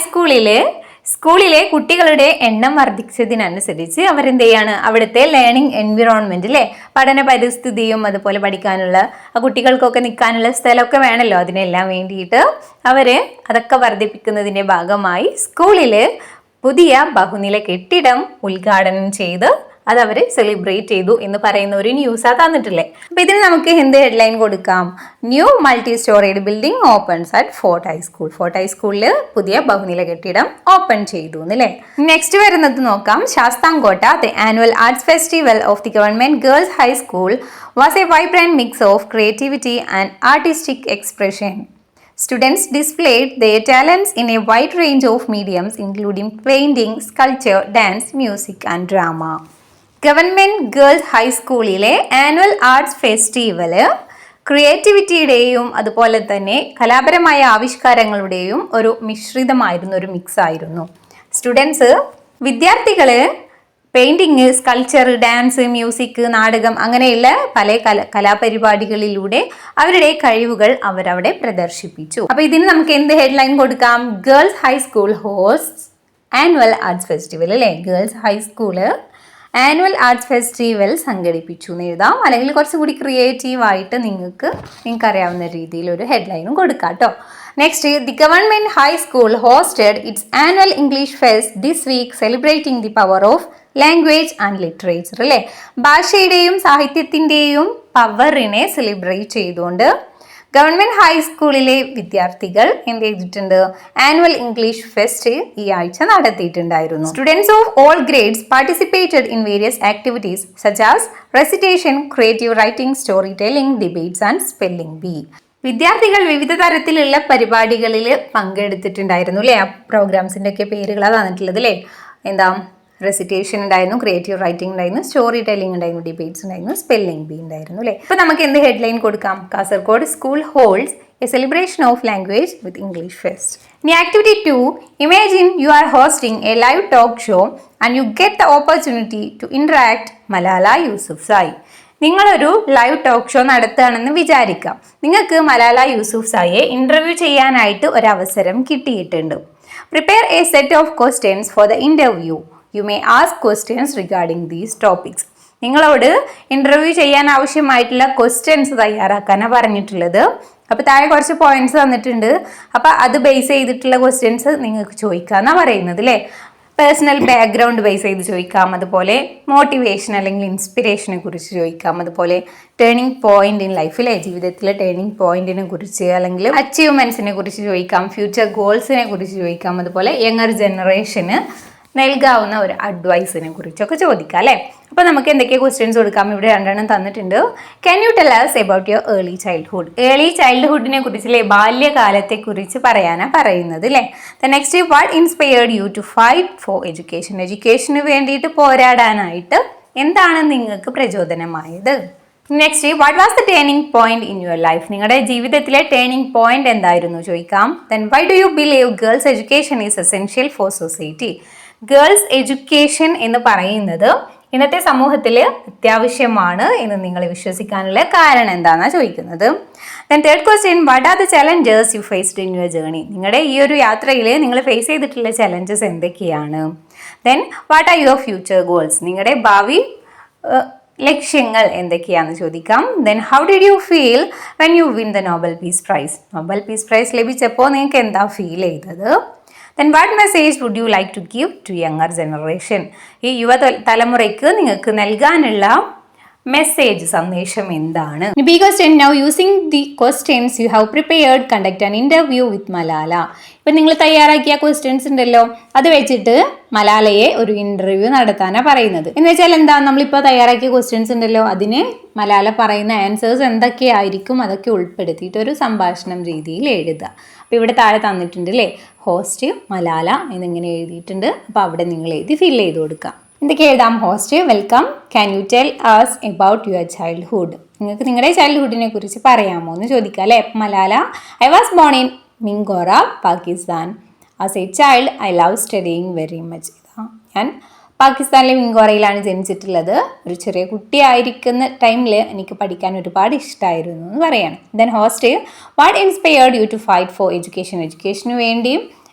സ്കൂളിലെ കുട്ടികളുടെ എണ്ണം വർദ്ധിച്ചതിനനുസരിച്ച് അവരെന്ത് ചെയ്യാണ്? അവിടുത്തെ learning environment അല്ലേ, പഠന പരിസ്ഥിതിയും അതുപോലെ പഠിക്കാനുള്ള ആ കുട്ടികൾക്കൊക്കെ നിൽക്കാനുള്ള സ്ഥലമൊക്കെ വേണമല്ലോ, അതിനെല്ലാം വേണ്ടിയിട്ട് അവർ അതൊക്കെ വർദ്ധിപ്പിക്കുന്നതിൻ്റെ ഭാഗമായി സ്കൂളിൽ പുതിയ ബഹുനില കെട്ടിടം ഉദ്ഘാടനം ചെയ്ത് അതവർ സെലിബ്രേറ്റ് ചെയ്തു എന്ന് പറയുന്ന ഒരു ന്യൂസാണ് തന്നിട്ടില്ലേ. അപ്പം ഇതിന് നമുക്ക് എന്ത് ഹെഡ്ലൈൻ കൊടുക്കാം? New multi storied building opens at fort high school. Fort ഹൈസ്കൂളിൽ പുതിയ ബഹുനില കെട്ടിടം ഓപ്പൺ ചെയ്തു എന്നല്ലേ. നെക്സ്റ്റ് വരുന്നത് നോക്കാം. Sasthamcotta, the annual arts festival of the government girls high school was a vibrant mix of creativity and artistic expression. Students displayed their talents in a wide range of mediums including painting, sculpture, dance, music and drama. Government girls ഹൈസ്കൂളിലെ annual arts festival ക്രിയേറ്റിവിറ്റിയുടെയും അതുപോലെ തന്നെ കലാപരമായ ആവിഷ്കാരങ്ങളുടെയും ഒരു മിശ്രിതമായിരുന്നു, ഒരു mix ആയിരുന്നു. വിദ്യാർത്ഥികൾ painting, sculpture, dance, music, നാടകം അങ്ങനെയുള്ള പല കലാപരിപാടികളിലൂടെ അവരുടെ കഴിവുകൾ അവരവിടെ പ്രദർശിപ്പിച്ചു. അപ്പോൾ ഇതിന് നമുക്ക് എന്ത് ഹെഡ്ലൈൻ കൊടുക്കാം? Girls high school host annual arts festival അല്ലേ. Girls high school annual arts festival സംഘടിപ്പിച്ചു എന്ന് എഴുതാം. അല്ലെങ്കിൽ കുറച്ചുകൂടി ക്രിയേറ്റീവായിട്ട് നിങ്ങൾക്ക് അറിയാവുന്ന രീതിയിൽ ഒരു ഹെഡ്ലൈനും കൊടുക്കാം കേട്ടോ. Next, the government high school hosted its annual English fest this week celebrating the power of language and literature അല്ലേ. ഭാഷയുടെയും സാഹിത്യത്തിൻ്റെയും പവറിനെ സെലിബ്രേറ്റ് ചെയ്തുകൊണ്ട് ഗവൺമെൻറ് ഹൈസ്കൂളിലെ വിദ്യാർത്ഥികൾ എന്ത് ചെയ്തിട്ടുണ്ട്? ആനുവൽ ഇംഗ്ലീഷ് ഫെസ്റ്റ് ഈ ആഴ്ച നടത്തിയിട്ടുണ്ടായിരുന്നു. Students of all grades participated in various activities such as recitation, creative writing, story telling, debates and spelling bee. വിദ്യാർത്ഥികൾ വിവിധ തരത്തിലുള്ള പരിപാടികളിൽ പങ്കെടുത്തിട്ടുണ്ടായിരുന്നു അല്ലേ. ആ പ്രോഗ്രാംസിൻ്റെ ഒക്കെ പേരുകളാണ് തന്നിട്ടുള്ളത് അല്ലേ. എന്താ? റെസിറ്റേഷൻ ഉണ്ടായിരുന്നു, ക്രിയേറ്റീവ് റൈറ്റിംഗ് ഉണ്ടായിരുന്നു, സ്റ്റോറി ടെല്ലിംഗ് ഉണ്ടായിരുന്നു, ഡിബേറ്റ്സ് ഉണ്ടായിരുന്നു, സ്പെല്ലിംഗ് ബി ഉണ്ടായിരുന്നു അല്ലേ. അപ്പോൾ നമുക്ക് എന്ത് ഹെഡ്ലൈൻ കൊടുക്കാം? Kasaragod school holds a celebration of language with English fest. ഇനി activity 2, imagine you are hosting a live talk show and you get the opportunity to interact Malala Yousafzai. നിങ്ങളൊരു ലൈവ് ടോക്ക് ഷോ നടത്തുകയാണെന്ന് വിചാരിക്കാം. നിങ്ങൾക്ക് മലാല യൂസുഫ്സായിയെ ഇന്റർവ്യൂ ചെയ്യാനായിട്ട് ഒരു അവസരം കിട്ടിയിട്ടുണ്ട്. Prepare A set of questions for the interview. You may ask questions regarding these topics. നിങ്ങളോട് interview ചെയ്യാൻ ആവശ്യമായിട്ടുള്ള ക്വസ്റ്റ്യൻസ് തയ്യാറാക്കാനാണ് പറഞ്ഞിട്ടുള്ളത്. അപ്പോൾ താഴെ കുറച്ച് പോയിന്റ്സ് തന്നിട്ടുണ്ട്. അപ്പോൾ അത് ബേസ് ചെയ്തിട്ടുള്ള ക്വസ്റ്റ്യൻസ് നിങ്ങൾക്ക് ചോദിക്കാമെന്നാണ് പറയുന്നത് അല്ലേ. പേഴ്സണൽ ബാക്ക്ഗ്രൗണ്ട് ബേസ് ചെയ്ത് ചോദിക്കാം, അതുപോലെ മോട്ടിവേഷൻ അല്ലെങ്കിൽ ഇൻസ്പിറേഷനെ കുറിച്ച് ചോദിക്കാം, അതുപോലെ ടേണിംഗ് പോയിന്റ് ഇൻ ലൈഫിലെ ജീവിതത്തിലെ ടേണിംഗ് പോയിന്റിനെ കുറിച്ച് അല്ലെങ്കിൽ അച്ചീവ്മെന്റ്സിനെ കുറിച്ച് ചോദിക്കാം, ഫ്യൂച്ചർ ഗോൾസിനെ കുറിച്ച് ചോദിക്കാം, അതുപോലെ യങ്ങർ ജനറേഷന് നൽകാവുന്ന ഒരു അഡ്വൈസിനെ കുറിച്ചൊക്കെ ചോദിക്കാം അല്ലേ. അപ്പോൾ നമുക്ക് എന്തൊക്കെ ക്വസ്റ്റ്യൻസ് കൊടുക്കാം? ഇവിടെ രണ്ടെണ്ണം തന്നിട്ടുണ്ട്. Can you tell us about your early childhood? Early ചൈൽഡ്ഹുഡിനെ കുറിച്ച് ബാല്യകാലത്തെ കുറിച്ച് പറയാനാണ് പറയുന്നത് അല്ലേ. The next, what inspired you to fight for education? എഡ്യൂക്കേഷന് വേണ്ടിയിട്ട് പോരാടാനായിട്ട് എന്താണ് നിങ്ങൾക്ക് പ്രചോദനമായത്? Next, what was the turning point in your life? നിങ്ങളുടെ ജീവിതത്തിലെ ടേണിംഗ് പോയിന്റ് എന്തായിരുന്നു ചോദിക്കാം. Then why do you believe girls education is essential for society? Girls education എന്ന് പറയുന്നത് ഇന്നത്തെ സമൂഹത്തിൽ അത്യാവശ്യമാണ് എന്ന് നിങ്ങൾ വിശ്വസിക്കാനുള്ള കാരണം എന്താണെന്നാണ് ചോദിക്കുന്നത്. Then third question, what are the challenges you faced in your journey? നിങ്ങളുടെ ഈ ഒരു യാത്രയിൽ നിങ്ങൾ ഫേസ് ചെയ്തിട്ടുള്ള ചലഞ്ചസ് എന്തൊക്കെയാണ്? Then what are your future goals? നിങ്ങളുടെ ഭാവി ലക്ഷ്യങ്ങൾ എന്തൊക്കെയാണെന്ന് ചോദിക്കാം. Then how did you feel when you win the Nobel piece Prize? Nobel piece Prize ലഭിച്ചപ്പോൾ നിങ്ങൾക്ക് എന്താ ഫീൽ ചെയ്തത്? Then what message would you like to give to younger generation? ഈ യുവ തലമുറയ്ക്ക് നിങ്ങൾക്ക് നൽകാനുള്ള മെസ്സേജ് സന്ദേശം എന്താണ്? Because now using the questions you have prepared, conduct an interview with Malala. ഇപ്പം നിങ്ങൾ തയ്യാറാക്കിയ ക്വസ്റ്റ്യൻസ് ഉണ്ടല്ലോ, അത് വെച്ചിട്ട് മലാലയെ ഒരു ഇന്റർവ്യൂ നടത്താനാണ് പറയുന്നത്. എന്ന് വെച്ചാൽ എന്താ, നമ്മളിപ്പോൾ തയ്യാറാക്കിയ ക്വസ്റ്റ്യൻസ് ഉണ്ടല്ലോ, അതിന് മലാല പറയുന്ന ആൻസേഴ്സ് എന്തൊക്കെയായിരിക്കും അതൊക്കെ ഉൾപ്പെടുത്തിയിട്ട് ഒരു സംഭാഷണം രീതിയിൽ എഴുതുക. അപ്പോൾ ഇവിടെ താഴെ തന്നിട്ടുണ്ട് അല്ലേ, ഹോസ്റ്റ് മലാല എന്നിങ്ങനെ എഴുതിയിട്ടുണ്ട്. അപ്പോൾ അവിടെ നിങ്ങൾ എഴുതി ഫിൽ ചെയ്ത് കൊടുക്കാം. എന്തൊക്കെ എഴുതാം? Host, welcome, can you tell us about your childhood? നിങ്ങൾക്ക് നിങ്ങളുടെ ചൈൽഡ്ഹുഡിനെ കുറിച്ച് പറയാമോ എന്ന് ചോദിക്കാം അല്ലേ. Malala, I was born in Mingora, Pakistan. As a child I love studying very much. ഞാൻ പാകിസ്ഥാനിലെ മിങ്കോറയിലാണ് ജനിച്ചിട്ടുള്ളത്. ഒരു ചെറിയ കുട്ടിയായിരിക്കുന്ന ടൈമിൽ എനിക്ക് പഠിക്കാൻ ഒരുപാട് ഇഷ്ടമായിരുന്നു എന്ന് പറയാണ്. Then host, what inspired you to fight for education? എഡ്യൂക്കേഷന് വേണ്ടിയും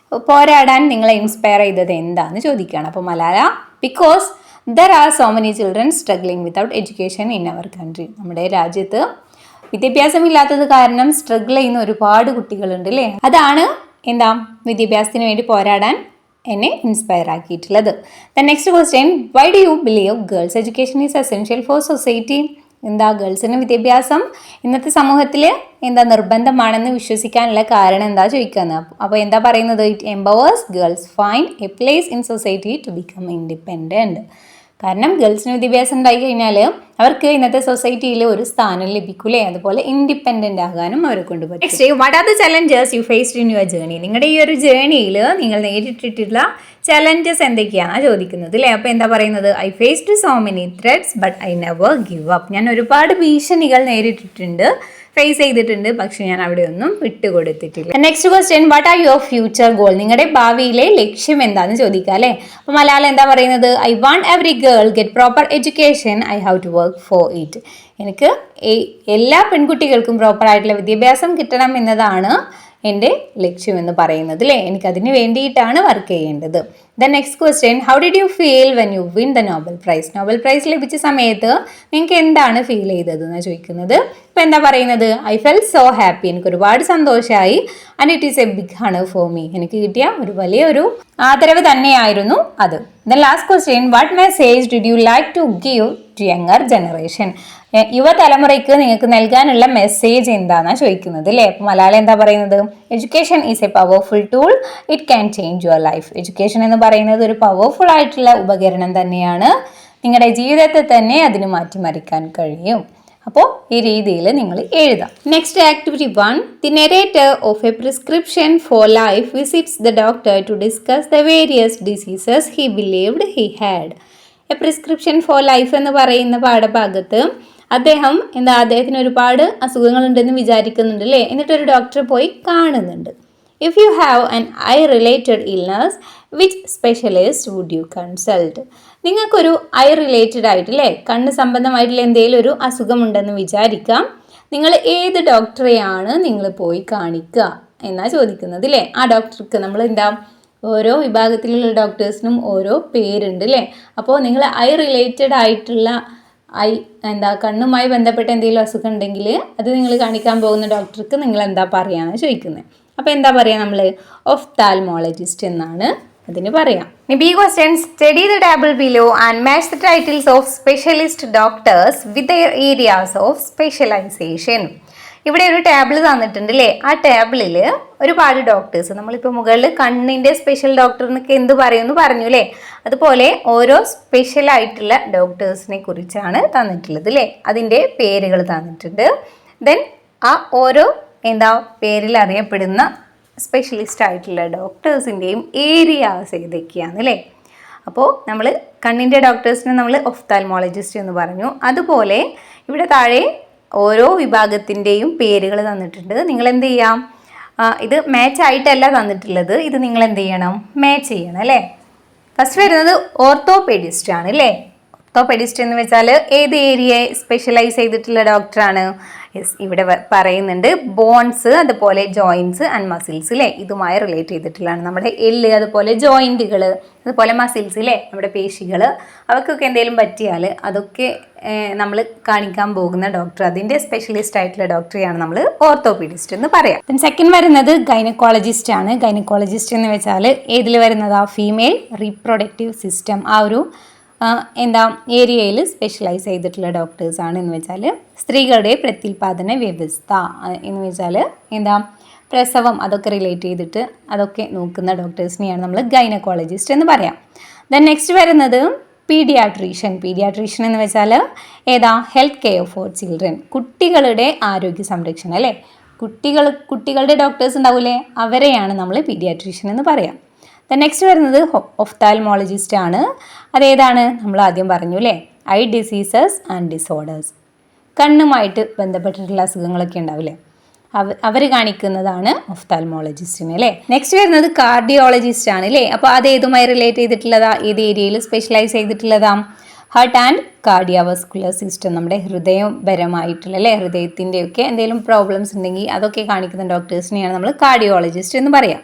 പോരാടാൻ നിങ്ങളെ ഇൻസ്പയർ ചെയ്തത് എന്താണെന്ന് ചോദിക്കുകയാണ്. അപ്പോൾ Malala, because there are so many children struggling without education in our country. നമ്മുടെ രാജ്യത്ത് വിദ്യാഭ്യാസമില്ലാത്തത് കാരണം സ്ട്രഗിൾ ചെയ്യുന്ന ഒരുപാട് കുട്ടികളുണ്ട് അല്ലേ. അതാണ് എന്താ വിദ്യാഭ്യാസത്തിന് വേണ്ടി പോരാടാൻ എന്നെ ഇൻസ്പയർ ആക്കിയിട്ടുള്ളത്. The next question, why do you believe girls education is essential for society? എന്താ ഗേൾസിന് വിദ്യാഭ്യാസം ഇന്നത്തെ സമൂഹത്തിൽ എന്താ നിർബന്ധമാണെന്ന് വിശ്വസിക്കാനുള്ള കാരണം എന്താ ചോദിക്കുന്നത്. അപ്പോൾ എന്താ പറയുന്നത്? It empowers girls find a place in society to become independent. കാരണം ഗേൾസിന് വിദ്യാഭ്യാസം ഉണ്ടായി കഴിഞ്ഞാൽ അവർക്ക് ഇന്നത്തെ സൊസൈറ്റിയിൽ ഒരു സ്ഥാനം ലഭിക്കൂലേ, അതുപോലെ ഇൻഡിപെൻഡൻ്റ് ആകാനും അവരെ കൊണ്ട് പറ്റും. Next, what are the challenges you faced in your journey? നിങ്ങളുടെ ഈ ഒരു ജേർണിയിൽ നിങ്ങൾ നേരിട്ടിട്ടുള്ള ചലഞ്ചസ് എന്തൊക്കെയാണ് ചോദിക്കുന്നത് അല്ലേ. അപ്പോൾ എന്താ പറയുന്നത്? I faced so many threats but I never give up. ഞാൻ ഒരുപാട് ഭീഷണികൾ നേരിട്ടിട്ടുണ്ട്, ഫേസ് ചെയ്തിട്ടുണ്ട്, പക്ഷെ ഞാൻ അവിടെ ഒന്നും വിട്ടുകൊടുത്തിട്ടില്ല. Next question, what are your future goal? നിങ്ങളുടെ ഭാവിയിലെ ലക്ഷ്യം എന്താണെന്ന് ചോദിക്കുക അല്ലേ. അപ്പോൾ മലാല എന്താ പറയുന്നത്? I want every girl get proper education, I have to work for it. എനിക്ക് എല്ലാ പെൺകുട്ടികൾക്കും പ്രോപ്പർ ആയിട്ടുള്ള വിദ്യാഭ്യാസം കിട്ടണം എന്നതാണ് എൻ്റെ ലക്ഷ്യം എന്ന് പറയുന്നത് അല്ലേ. എനിക്കതിന് വേണ്ടിയിട്ടാണ് വർക്ക് ചെയ്യേണ്ടത്. The next question, how did you feel when you win the Nobel prize? Nobel prize ലഭിച്ച സമയത്ത് നിങ്ങൾക്ക് എന്താണ് ഫീൽ ചെയ്തത് എന്നാണ് ചോദിക്കുന്നത്. ഇപ്പം എന്താ പറയുന്നത്? I felt so happy. എനിക്ക് ഒരുപാട് സന്തോഷമായി. And it is a big honour for me. എനിക്ക് കിട്ടിയ ഒരു വലിയൊരു ആദരവ് തന്നെയായിരുന്നു അത്. The last question, what message did you like to give to younger generation? യുവതലമുറയ്ക്ക് നിങ്ങൾക്ക് നൽകാനുള്ള മെസ്സേജ് എന്താണെന്നാണ് ചോദിക്കുന്നത് അല്ലേ. അപ്പോൾ മലയാളം എന്താ പറയുന്നത്? Education is A powerful tool, it can change your life. Education എന്ന് പറയുന്നത് ഒരു പവർഫുൾ ആയിട്ടുള്ള ഉപകരണം തന്നെയാണ്, നിങ്ങളുടെ ജീവിതത്തെ തന്നെ അതിന് മാറ്റിമറിക്കാൻ കഴിയും. അപ്പോൾ ഈ രീതിയിൽ നിങ്ങൾ എഴുതാം. Next activity 1, the narrator of a prescription for life visits the doctor to discuss the various diseases he believed he had. A prescription for life എന്ന് പറയുന്ന പാഠഭാഗത്ത് അദ്ദേഹത്തിന് ഒരുപാട് അസുഖങ്ങളുണ്ടെന്ന് വിചാരിക്കുന്നുണ്ട് അല്ലേ. എന്നിട്ടൊരു ഡോക്ടറെ പോയി കാണുന്നുണ്ട്. If you have an eye related illness, which specialist would you consult? നിങ്ങൾക്കൊരു ഐ റിലേറ്റഡ് ആയിട്ട് അല്ലേ, കണ്ണ് സംബന്ധമായിട്ടുള്ള എന്തെങ്കിലും ഒരു അസുഖമുണ്ടെന്ന് വിചാരിക്കാം. നിങ്ങൾ ഏത് ഡോക്ടറെയാണ് നിങ്ങൾ പോയി കാണിക്കുക എന്നാ ചോദിക്കുന്നത് അല്ലേ. ആ ഡോക്ടർക്ക് നമ്മൾ എന്താ, ഓരോ വിഭാഗത്തിലുള്ള ഡോക്ടേഴ്സിനും ഓരോ പേരുണ്ട് അല്ലേ. അപ്പോൾ നിങ്ങൾ ഐ റിലേറ്റഡ് ആയിട്ടുള്ള കണ്ണുമായി ബന്ധപ്പെട്ട എന്തെങ്കിലും അസുഖം ഉണ്ടെങ്കിൽ അത് നിങ്ങൾ കാണിക്കാൻ പോകുന്ന ഡോക്ടർക്ക് നിങ്ങൾ എന്താ പറയാന്ന് ചോദിക്കുന്നത്. അപ്പോൾ എന്താ പറയുക, നമ്മൾ ഒഫ്താൽമോളജിസ്റ്റ് എന്നാണ് അതിന് പറയാം. B question, study the table below and match the titles of specialist doctors with their areas of specialization. ഇവിടെ ഒരു ടേബിൾ തന്നിട്ടുണ്ട് അല്ലേ. ആ ടേബിളിൽ ഒരുപാട് ഡോക്ടേഴ്സ്, നമ്മളിപ്പോൾ മുകളിൽ കണ്ണിൻ്റെ സ്പെഷ്യൽ ഡോക്ടറിനൊക്കെ എന്ത് പറയുമെന്ന് പറഞ്ഞു അല്ലേ, അതുപോലെ ഓരോ സ്പെഷ്യൽ ആയിട്ടുള്ള ഡോക്ടേഴ്സിനെ കുറിച്ചാണ് തന്നിട്ടുള്ളത് അല്ലേ. അതിൻ്റെ പേരുകൾ തന്നിട്ടുണ്ട്. ദെൻ ആ ഓരോ പേരിൽ അറിയപ്പെടുന്ന സ്പെഷ്യലിസ്റ്റ് ആയിട്ടുള്ള ഡോക്ടേഴ്സിൻ്റെയും ഏരിയാസ് ഏതൊക്കെയാണ് അല്ലേ. അപ്പോൾ നമ്മൾ കണ്ണിൻ്റെ ഡോക്ടേഴ്സിനെ നമ്മൾ ഒഫ്താൽമോളജിസ്റ്റ് എന്ന് പറഞ്ഞു. അതുപോലെ ഇവിടെ താഴെ ഓരോ വിഭാഗത്തിൻ്റെയും പേരുകൾ തന്നിട്ടുണ്ട്. നിങ്ങൾ എന്ത് ചെയ്യാം, ഇത് മാച്ച് ആയിട്ടല്ല തന്നിട്ടുള്ളത്, ഇത് നിങ്ങൾ എന്ത് ചെയ്യണം, മാച്ച് ചെയ്യണം അല്ലേ. ഫസ്റ്റ് വരുന്നത് ഓർത്തോപെഡിസ്റ്റ് ആണ് അല്ലേ. ഓർത്തോപെഡിസ്റ്റ് എന്ന് വെച്ചാൽ ഏത് ഏരിയയെ സ്പെഷ്യലൈസ് ചെയ്തിട്ടുള്ള ഡോക്ടറാണ്? യെസ്, ഇവിടെ പറയുന്നുണ്ട് ബോൺസ്, അതുപോലെ ജോയിൻറ്റ്സ് ആൻഡ് മസിൽസ് അല്ലേ, ഇതുമായി റിലേറ്റ് ചെയ്തിട്ടുള്ളതാണ്. നമ്മുടെ എല്ല്, അതുപോലെ ജോയിൻറ്റുകൾ, അതുപോലെ മസിൽസ് അല്ലേ, നമ്മുടെ പേശികൾ, അവർക്കൊക്കെ എന്തെങ്കിലും പറ്റിയാൽ അതൊക്കെ നമ്മൾ കാണിക്കാൻ പോകുന്ന ഡോക്ടർ, അതിൻ്റെ സ്പെഷ്യലിസ്റ്റ് ആയിട്ടുള്ള ഡോക്ടറെയാണ് നമ്മൾ ഓർത്തോപീഡിസ്റ്റ് എന്ന് പറയാം. പിന്നെ സെക്കൻഡ് വരുന്നത് ഗൈനക്കോളജിസ്റ്റ് ആണ്. ഗൈനക്കോളജിസ്റ്റ് എന്ന് വെച്ചാൽ ഏതിൽ വരുന്നത്? ഫീമെയിൽ റീപ്രൊഡക്റ്റീവ് സിസ്റ്റം, ആ ഒരു ഏരിയയിൽ സ്പെഷ്യലൈസ് ചെയ്തിട്ടുള്ള ഡോക്ടേഴ്സാണ്. എന്ന് വെച്ചാൽ സ്ത്രീകളുടെ പ്രത്യുൽപാദന വ്യവസ്ഥ എന്ന് വെച്ചാൽ പ്രസവം, അതൊക്കെ റിലേറ്റ് ചെയ്തിട്ട് അതൊക്കെ നോക്കുന്ന ഡോക്ടേഴ്സിനെയാണ് നമ്മൾ ഗൈനക്കോളജിസ്റ്റ് എന്ന് പറയാം. ദെൻ നെക്സ്റ്റ് വരുന്നത് പീഡിയാട്രീഷ്യൻ. പീഡിയാട്രീഷ്യൻ എന്ന് വെച്ചാൽ ഹെൽത്ത് കെയർ ഫോർ ചിൽഡ്രൻ, കുട്ടികളുടെ ആരോഗ്യ സംരക്ഷണം അല്ലേ. കുട്ടികളുടെ ഡോക്ടേഴ്സ് ഉണ്ടാവില്ലേ, അവരെയാണ് നമ്മൾ പീഡിയാട്രീഷ്യൻ എന്ന് പറയാം. നെക്സ്റ്റ് വരുന്നത് ഒഫ്താൽമോളജിസ്റ്റ് ആണ്. അതേതാണ്? നമ്മൾ ആദ്യം പറഞ്ഞു അല്ലേ, ഐ ഡിസീസസ് ആൻഡ് ഡിസോർഡേഴ്സ്, കണ്ണുമായിട്ട് ബന്ധപ്പെട്ടിട്ടുള്ള അസുഖങ്ങളൊക്കെ ഉണ്ടാവില്ലേ, അവർ കാണിക്കുന്നതാണ് ഒഫ്താൽമോളജിസ്റ്റിന് അല്ലേ. നെക്സ്റ്റ് വരുന്നത് കാർഡിയോളജിസ്റ്റ് ആണ് അല്ലേ. അപ്പോൾ അത് ഏതുമായി റിലേറ്റ് ചെയ്തിട്ടുള്ളതാ, ഏത് ഏരിയയിൽ സ്പെഷ്യലൈസ് ചെയ്തിട്ടുള്ളതാ? ഹാർട്ട് ആൻഡ് കാർഡിയോവസ്കുലർ സിസ്റ്റം, നമ്മുടെ ഹൃദയപരമായിട്ടുള്ള അല്ലേ, ഹൃദയത്തിൻ്റെയൊക്കെ എന്തെങ്കിലും പ്രോബ്ലംസ് ഉണ്ടെങ്കിൽ അതൊക്കെ കാണിക്കുന്ന ഡോക്ടേഴ്സിനെയാണ് നമ്മൾ കാർഡിയോളജിസ്റ്റ് എന്ന് പറയാം.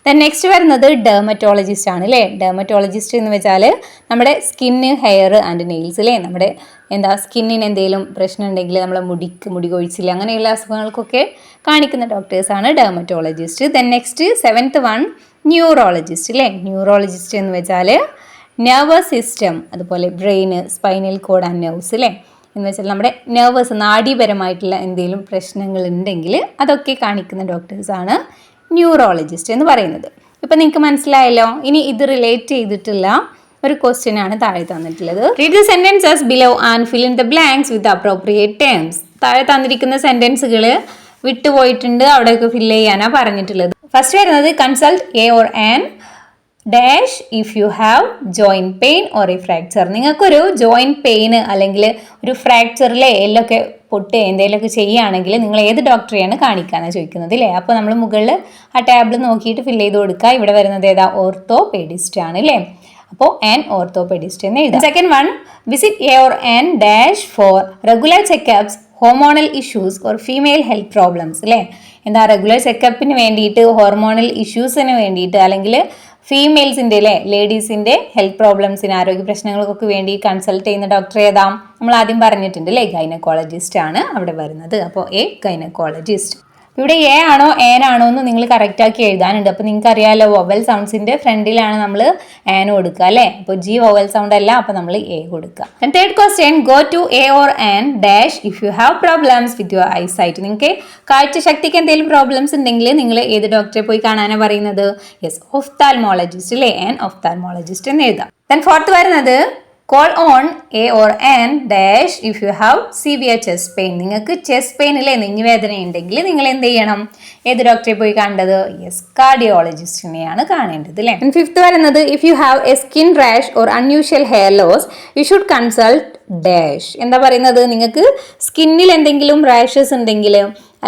ദെൻ നെക്സ്റ്റ് വരുന്നത് ഡെർമറ്റോളജിസ്റ്റ് ആണ് അല്ലേ. ഡെർമറ്റോളജിസ്റ്റ് എന്ന് വെച്ചാൽ നമ്മുടെ സ്കിന്ന്, ഹെയർ ആൻഡ് നെയിൽസ് അല്ലേ, നമ്മുടെ സ്കിന്നിന് എന്തെങ്കിലും പ്രശ്നം ഉണ്ടെങ്കിൽ നമ്മളെ മുടി കൊഴിച്ചിൽ അങ്ങനെയുള്ള അസുഖങ്ങൾക്കൊക്കെ കാണിക്കുന്ന ഡോക്ടേഴ്സാണ് dermatologist. Then next seventh one neurologist അല്ലേ. ന്യൂറോളജിസ്റ്റ് എന്ന് വെച്ചാൽ നെർവസ് സിസ്റ്റം, അതുപോലെ ബ്രെയിന്, സ്പൈനൽ കോഡ് ആൻഡ് നെർവ്സ് അല്ലേ. എന്ന് വെച്ചാൽ നമ്മുടെ നെർവസ്, നാഡീപരമായിട്ടുള്ള എന്തെങ്കിലും പ്രശ്നങ്ങൾ ഉണ്ടെങ്കിൽ അതൊക്കെ കാണിക്കുന്ന ഡോക്ടേഴ്സാണ് ന്യൂറോളജിസ്റ്റ് എന്ന് പറയുന്നത്. ഇപ്പം നിങ്ങൾക്ക് മനസ്സിലായല്ലോ. ഇനി ഇത് റിലേറ്റ് ചെയ്തിട്ടുള്ള ഒരു ക്വസ്റ്റ്യൻ ആണ് താഴെ തന്നിട്ടുള്ളത്. Read the sentences below and fill in the blanks with appropriate terms. താഴെ തന്നിരിക്കുന്ന സെന്റൻസുകൾ വിട്ടുപോയിട്ടുണ്ട്, അവിടെയൊക്കെ ഫില്ല് ചെയ്യാനാണ് പറഞ്ഞിട്ടുള്ളത്. ഫസ്റ്റ് വരുന്നത് consult A or an dash if you have joint pain or A fracture. നിങ്ങൾക്കൊരു ജോയിൻറ്റ് പെയിൻ അല്ലെങ്കിൽ ഒരു ഫ്രാക്ചറിലെ എല്ലൊക്കെ പൊട്ട് എന്തെങ്കിലുമൊക്കെ ചെയ്യുകയാണെങ്കിൽ നിങ്ങൾ ഏത് ഡോക്ടറെയാണ് കാണിക്കാനാണ് ചോദിക്കുന്നത് അല്ലേ. അപ്പോൾ നമ്മൾ മുകളിൽ ആ ടാബിൾ നോക്കിയിട്ട് ഫില്ല് ചെയ്ത് കൊടുക്കുക. ഇവിടെ വരുന്നത് ഓർത്തോപെഡിസ്റ്റ് ആണ് അല്ലേ. അപ്പോൾ ആൻ ഓർത്തോപെഡിസ്റ്റ് എന്ന് എഴുതാം. Second one, visit a or an dash for regular checkups, hormonal issues or female health problems അല്ലേ. റെഗുലർ ചെക്കപ്പിന് വേണ്ടിയിട്ട്, ഹോർമോണൽ ഇഷ്യൂസിന് വേണ്ടിയിട്ട്, അല്ലെങ്കിൽ ഫീമെയിൽസിൻ്റെ അല്ലേ, ലേഡീസിൻ്റെ ഹെൽത്ത് പ്രോബ്ലംസിന്, ആരോഗ്യ പ്രശ്നങ്ങൾക്കൊക്കെ വേണ്ടി കൺസൾട്ട് ചെയ്യുന്ന ഡോക്ടർ ഏതാ? നമ്മൾ ആദ്യം പറഞ്ഞിട്ടുണ്ട് അല്ലേ, ഗൈനക്കോളജിസ്റ്റ് ആണ് അവിടെ വരുന്നത്. അപ്പോൾ എ ഗൈനക്കോളജിസ്റ്റ്. ഇവിടെ എ ആണോ ആൻ ആണോ എന്ന് നിങ്ങൾ കറക്റ്റാക്കി എഴുതാനുണ്ട്. അപ്പോൾ നിങ്ങൾക്ക് അറിയാമല്ലോ, വൊവൽ സൗണ്ട്സിൻ്റെ ഫ്രണ്ടിലാണ് നമ്മൾ ആൻ കൊടുക്കുക അല്ലേ. അപ്പോൾ ജി വൊവൽ സൗണ്ട് അല്ല, അപ്പോൾ നമ്മൾ എ കൊടുക്കുക. Third question, go to a or an dash if you have problems with your eyesight. നിങ്ങൾക്ക് കാഴ്ചശക്തിക്ക് എന്തെങ്കിലും പ്രോബ്ലംസ് ഉണ്ടെങ്കിൽ നിങ്ങൾ ഏത് ഡോക്ടറെ പോയി കാണാനാണ് പറയുന്നത്? യെസ്, ഒഫ്താൽമോളജിസ്റ്റ് അല്ലേ, ആൻ ഒഫ്താൽമോളജിസ്റ്റ് എന്ന് എഴുതാം. ദെൻ ഫോർത്ത് വരുന്നത് call on A or an dash if you have severe chest pain. നിങ്ങൾക്ക് ചെസ്റ്റ് പെയിൻ അല്ലേ, നെഞ്ഞുവേദന ഉണ്ടെങ്കിൽ നിങ്ങൾ എന്ത് ചെയ്യണം? ഏത് ഡോക്ടറെ പോയി കണ്ടത്? യെസ്, കാർഡിയോളജിസ്റ്റിനെയാണ് കാണേണ്ടത് അല്ലേ. ഫിഫ്ത്ത് വരുന്നത് if you have a skin rash or unusual hair loss you should consult dash. എന്താ പറയുന്നത്? നിങ്ങൾക്ക് സ്കിന്നിൽ എന്തെങ്കിലും റാഷസ് ഉണ്ടെങ്കിൽ,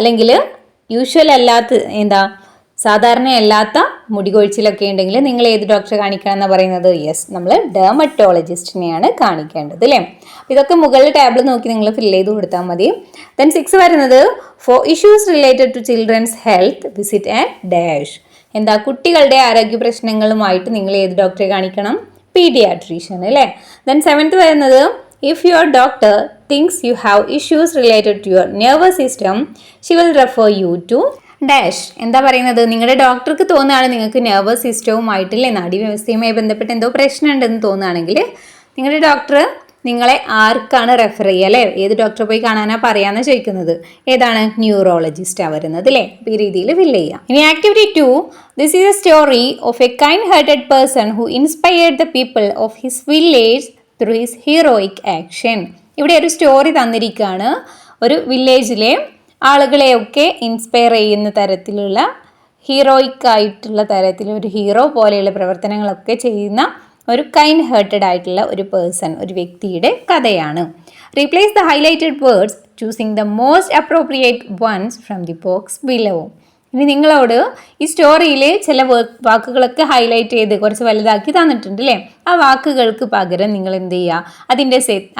അല്ലെങ്കിൽ യൂഷ്വൽ അല്ലാത്ത സാധാരണയല്ലാത്ത മുടി കൊഴിച്ചിലൊക്കെ ഉണ്ടെങ്കിൽ നിങ്ങൾ ഏത് ഡോക്ടറെ കാണിക്കണം എന്നാണ് പറയുന്നത്? യെസ്, നമ്മൾ ഡെർമറ്റോളജിസ്റ്റിനെയാണ് കാണിക്കേണ്ടത് അല്ലേ. ഇതൊക്കെ മുകളിൽ ടാബിൾ നോക്കി നിങ്ങൾ ഫില്ല് ചെയ്ത് കൊടുത്താൽ മതി. ദെൻ 6 വരുന്നത് for issues related to children's health visit and dash. എന്താ, കുട്ടികളുടെ ആരോഗ്യ പ്രശ്നങ്ങളുമായിട്ട് നിങ്ങൾ ഏത് ഡോക്ടറെ കാണിക്കണം? പീഡിയാട്രീഷ്യൻ അല്ലേ. ദെൻ 7th വരുന്നത് if your doctor thinks you have issues related to your nervous system she will refer you to dash. എന്താ പറയുന്നത്? നിങ്ങളുടെ ഡോക്ടർക്ക് തോന്നുകയാണ് നിങ്ങൾക്ക് നെർവസ് സിസ്റ്റവുമായിട്ടില്ലേ, നാഡീവ്യവസ്ഥയുമായി ബന്ധപ്പെട്ട് എന്തോ പ്രശ്നം ഉണ്ടെന്ന് തോന്നുകയാണെങ്കിൽ നിങ്ങളുടെ ഡോക്ടർ നിങ്ങളെ ആർക്കാണ് റെഫർ ചെയ്യുക അല്ലേ? ഏത് ഡോക്ടറെ പോയി കാണാനാ പറയാന്ന് ചോദിക്കുന്നത്? ഏതാണ്? ന്യൂറോളജിസ്റ്റാണ് വരുന്നത് അല്ലേ. അപ്പോൾ ഈ രീതിയിൽ ഫില്ല് ചെയ്യാം. ഇനി activity 2, this is A story of A kind hearted person who inspired the people of his village through his heroic action. ഇവിടെ ഒരു സ്റ്റോറി തന്നിരിക്കുകയാണ്. ഒരു വില്ലേജിലെ ആളുകളെയൊക്കെ ഇൻസ്പയർ ചെയ്യുന്ന തരത്തിലുള്ള ഹീറോയിക് ആയിട്ടുള്ള തരത്തിൽ ഒരു ഹീറോ പോലെയുള്ള പ്രവർത്തനങ്ങളൊക്കെ ചെയ്യുന്ന ഒരു കൈൻഡ് ഹേർട്ടഡ് ആയിട്ടുള്ള ഒരു പേഴ്സൺ, ഒരു വ്യക്തിയുടെ കഥയാണ്. Replace the highlighted words choosing the most appropriate ones from the box below. ഇനി നിങ്ങളോട് ഈ സ്റ്റോറിയിൽ ചില വാക്കുകളൊക്കെ ഹൈലൈറ്റ് ചെയ്ത് കുറച്ച് വലുതാക്കി തന്നിട്ടുണ്ട് അല്ലേ. ആ വാക്കുകൾക്ക് പകരം നിങ്ങൾ എന്ത് ചെയ്യുക?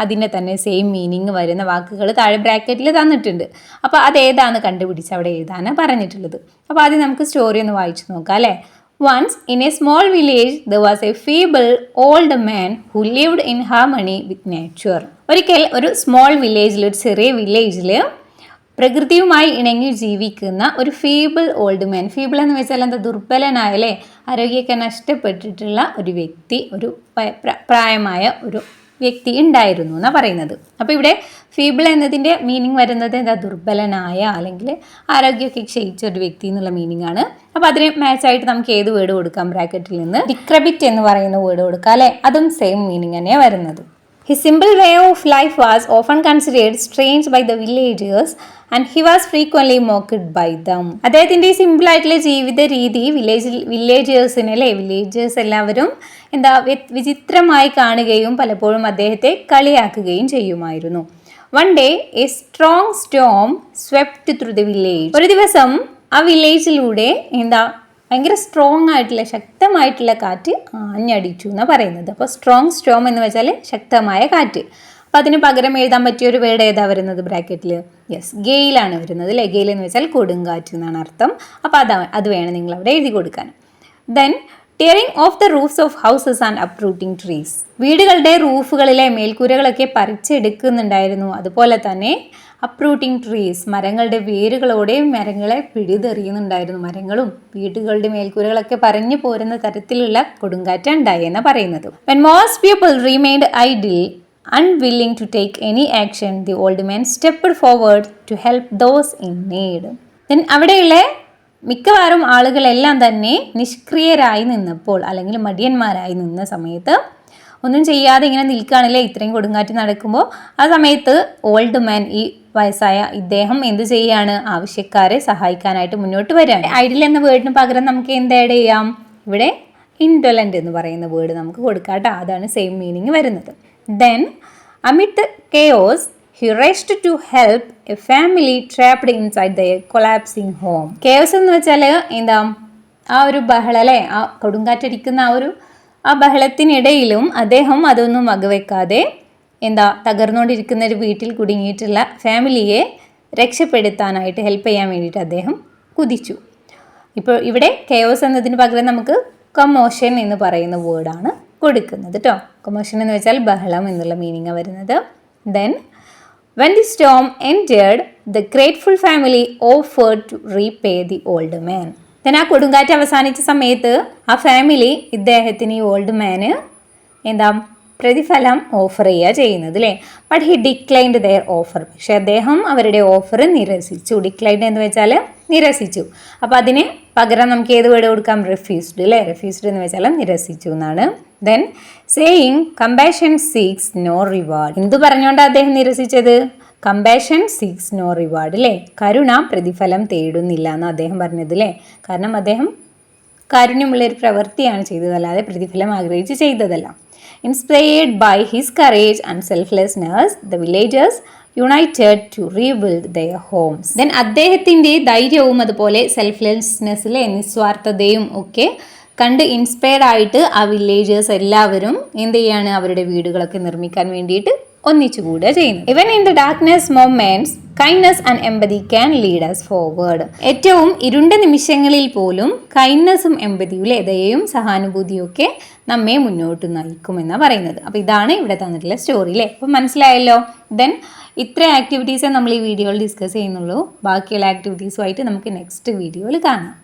അതിൻ്റെ തന്നെ സെയിം മീനിങ് വരുന്ന വാക്കുകൾ താഴെ ബ്രാക്കറ്റിൽ തന്നിട്ടുണ്ട്. അപ്പോൾ അതേതാണെന്ന് കണ്ടുപിടിച്ച് അവിടെ എഴുതാനാണ് പറഞ്ഞിട്ടുള്ളത്. അപ്പോൾ ആദ്യം നമുക്ക് സ്റ്റോറി ഒന്ന് വായിച്ചു നോക്കാം അല്ലേ. Once in a small village there was a feeble old man who lived in harmony with nature. ഒരിക്കൽ ഒരു സ്മോൾ വില്ലേജിൽ, ഒരു ചെറിയ വില്ലേജിൽ പ്രകൃതിയുമായി ഇണങ്ങി ജീവിക്കുന്ന ഒരു ഫീബിൾ ഓൾഡ് മാൻ. ഫീബിൾ എന്ന് വെച്ചാൽ എന്താ? ദുർബലനായ അല്ലേ, ആരോഗ്യമൊക്കെ നഷ്ടപ്പെട്ടിട്ടുള്ള ഒരു വ്യക്തി, ഒരു പ്രായമായ ഒരു വ്യക്തി ഉണ്ടായിരുന്നു എന്നാണ് പറയുന്നത്. അപ്പോൾ ഇവിടെ ഫീബിൾ എന്നതിൻ്റെ മീനിങ് വരുന്നത് എന്താ? ദുർബലനായ അല്ലെങ്കിൽ ആരോഗ്യമൊക്കെ ക്ഷയിച്ച ഒരു വ്യക്തി എന്നുള്ള മീനിങ് ആണ്. അപ്പോൾ അതിന് മാച്ചായിട്ട് നമുക്ക് ഏത് വേർഡ് കൊടുക്കാം? ബ്രാക്കറ്റിൽ നിന്ന് ഡിക്രബിറ്റ് എന്ന് പറയുന്ന വേർഡ് കൊടുക്കാം അല്ലേ. അതും സെയിം മീനിങ് തന്നെയാണ് വരുന്നത്. His simple way of life was often considered strange by the villagers and he was frequently mocked by them. അദ്ദേഹത്തിൻ്റെ ഈ സിമ്പിൾ ആയിട്ടുള്ള ജീവിത രീതി വില്ലേജേഴ്സിന് അല്ലേ, വില്ലേജേഴ്സ് എല്ലാവരും എന്താ വിചിത്രമായി കാണുകയും പലപ്പോഴും അദ്ദേഹത്തെ കളിയാക്കുകയും ചെയ്യുമായിരുന്നു. One day a strong storm swept through the village. ഒരു ദിവസം ആ വില്ലേജിലൂടെ എന്താ ഭയങ്കര സ്ട്രോങ് ആയിട്ടുള്ള ശക്തമായിട്ടുള്ള കാറ്റ് ആഞ്ഞടിച്ചു എന്നാണ് പറയുന്നത്. അപ്പോൾ സ്ട്രോങ് സ്റ്റോം എന്ന് വെച്ചാൽ ശക്തമായ കാറ്റ്. അപ്പോൾ അതിന് പകരം എഴുതാൻ പറ്റിയ ഒരു വേർഡ് ഏതാ വരുന്നത് ബ്രാക്കറ്റിൽ? യെസ്, ഗെയിലാണ് വരുന്നത് അല്ലേ. ഗെയിൽ എന്ന് വെച്ചാൽ കൊടുങ്കാറ്റ് എന്നാണ് അർത്ഥം. അപ്പോൾ അത് വേണം നിങ്ങൾ അവിടെ എഴുതി കൊടുക്കാൻ. Then tearing off the roofs of houses and uprooting trees. വീടുകളുടെ റൂഫുകളിലെ മേൽക്കൂരകളൊക്കെ പറിച്ചെടുക്കുന്നുണ്ടായിരുന്നു. അതുപോലെ തന്നെ അപ്രൂട്ടിംഗ് ട്രീസ്, മരങ്ങളുടെ വേരുകളോടെ മരങ്ങളെ പിടിതെറിയുന്നുണ്ടായിരുന്നു. മരങ്ങളും വീടുകളുടെ മേൽക്കൂരകളൊക്കെ പറഞ്ഞു പോരുന്ന തരത്തിലുള്ള കൊടുങ്കാറ്റ് ഉണ്ടായി എന്നാണ് പറയുന്നത്. When most people remained idle, unwilling to take any action, the old man stepped forward to help those in need. Then അവിടെയുള്ള മിക്കവാറും ആളുകളെല്ലാം തന്നെ നിഷ്ക്രിയരായി നിന്നപ്പോൾ അല്ലെങ്കിൽ മടിയന്മാരായി നിന്ന സമയത്ത്, ഒന്നും ചെയ്യാതെ ഇങ്ങനെ നിൽക്കുകയാണല്ലേ ഇത്രയും കൊടുങ്കാറ്റ് നടക്കുമ്പോൾ, ആ സമയത്ത് ഓൾഡ് മാൻ, ഈ വയസ്സായ ഇദ്ദേഹം എന്ത് ചെയ്യാണ്? ആവശ്യക്കാരെ സഹായിക്കാനായിട്ട് മുന്നോട്ട് വരികയാണ്. ഐഡിൽ എന്ന വേർഡിന് പകരം നമുക്ക് എന്ത് ആഡ് ചെയ്യാം? ഇവിടെ ഇൻഡോലൻ്റ് എന്ന് പറയുന്ന വേർഡ് നമുക്ക് കൊടുക്കാം കേട്ടോ. അതാണ് സെയിം മീനിങ് വരുന്നത്. Then amid the chaos he rushed to help a family trapped inside their collapsing home. chaos എന്ന് വെച്ചാൽ എന്താ? ആ ഒരു ബഹളം അല്ലേ, ആ കൊടുങ്കാറ്റടിക്കുന്ന ആ ബഹളത്തിനിടയിലും അദ്ദേഹം അതൊന്നും വകവെക്കാതെ എന്താ തകർന്നുകൊണ്ടിരിക്കുന്ന ഒരു വീട്ടിൽ കുടുങ്ങിയിട്ടുള്ള ഫാമിലിയെ രക്ഷപ്പെടുത്താനായിട്ട് ഹെൽപ്പ് ചെയ്യാൻ വേണ്ടിയിട്ട് അദ്ദേഹം കുതിച്ചു. ഇപ്പോൾ ഇവിടെ കെയോസ് എന്നതിന് പകരം നമുക്ക് കമോഷൻ എന്ന് പറയുന്ന വേർഡാണ് കൊടുക്കുന്നത് കേട്ടോ. കമോഷൻ എന്ന് വെച്ചാൽ ബഹളം എന്നുള്ള മീനിങ്ങാണ് വരുന്നത്. Then when the storm ended, the grateful family offered to repay the old man. then ആ കൊടുങ്കാറ്റ് അവസാനിച്ച സമയത്ത് ആ ഫാമിലി ഇദ്ദേഹത്തിന് ഈ ഓൾഡ് മാന് എന്താ പ്രതിഫലം ഓഫർ ചെയ്യുന്നത് അല്ലേ. But he declined their offer. പക്ഷെ അദ്ദേഹം അവരുടെ ഓഫർ നിരസിച്ചു. ഡിക്ലൈൻഡ് എന്ന് വെച്ചാൽ നിരസിച്ചു. അപ്പോൾ അതിന് പകരം നമുക്ക് ഏത് വേർഡ് കൊടുക്കാം? റിഫ്യൂസ്ഡ് അല്ലേ. റിഫ്യൂസ്ഡ് എന്ന് വെച്ചാൽ നിരസിച്ചു എന്നാണ്. Then saying compassion seeks no reward. എന്ത് പറഞ്ഞുകൊണ്ടാണ് അദ്ദേഹം നിരസിച്ചത്? കമ്പാഷൻ സീക്സ് നോ റിവാർഡ് അല്ലേ. കരുണ പ്രതിഫലം തേടുന്നില്ല എന്ന് അദ്ദേഹം പറഞ്ഞത് അല്ലേ. കാരണം അദ്ദേഹം കാരുണ്യമുള്ളൊരു പ്രവൃത്തിയാണ് ചെയ്തത്, അല്ലാതെ പ്രതിഫലം ആഗ്രഹിച്ച് ചെയ്തതല്ല. Inspired by his courage and selflessness, the villagers united to rebuild their homes. Then അദ്ദേഹത്തിൻ്റെ ധൈര്യവും അതുപോലെ സെൽഫ്ലെസ്നെസ്സിലെ നിസ്വാർത്ഥതയും ഒക്കെ കണ്ട് ഇൻസ്പയർഡ് ആയിട്ട് ആ വില്ലേജേഴ്സ് എല്ലാവരും എന്ത് ചെയ്യാണ്, അവരുടെ വീടുകളൊക്കെ നിർമ്മിക്കാൻ വേണ്ടിയിട്ട് ഒന്നിച്ചുകൂടുക ചെയ്യുന്നത്. Even in the darkness moments kindness and empathy can lead us forward. ഏറ്റവും ഇരുണ്ട നിമിഷങ്ങളിൽ പോലും കൈൻഡ്നസും എംപതിയും, ദയയും സഹാനുഭൂതിയും ഒക്കെ നമ്മെ മുന്നോട്ട് നയിക്കുമെന്നാണ് പറയുന്നത്. അപ്പോൾ ഇതാണ് ഇവിടെ തന്നിട്ടുള്ള സ്റ്റോറി അല്ലേ. അപ്പോൾ മനസ്സിലായല്ലോ. ദെൻ ഇത്ര ആക്ടിവിറ്റീസേ നമ്മൾ ഈ വീഡിയോയിൽ ഡിസ്കസ് ചെയ്യുന്നുള്ളൂ. ബാക്കിയുള്ള ആക്ടിവിറ്റീസുമായിട്ട് നമുക്ക് നെക്സ്റ്റ് വീഡിയോയിൽ കാണാം.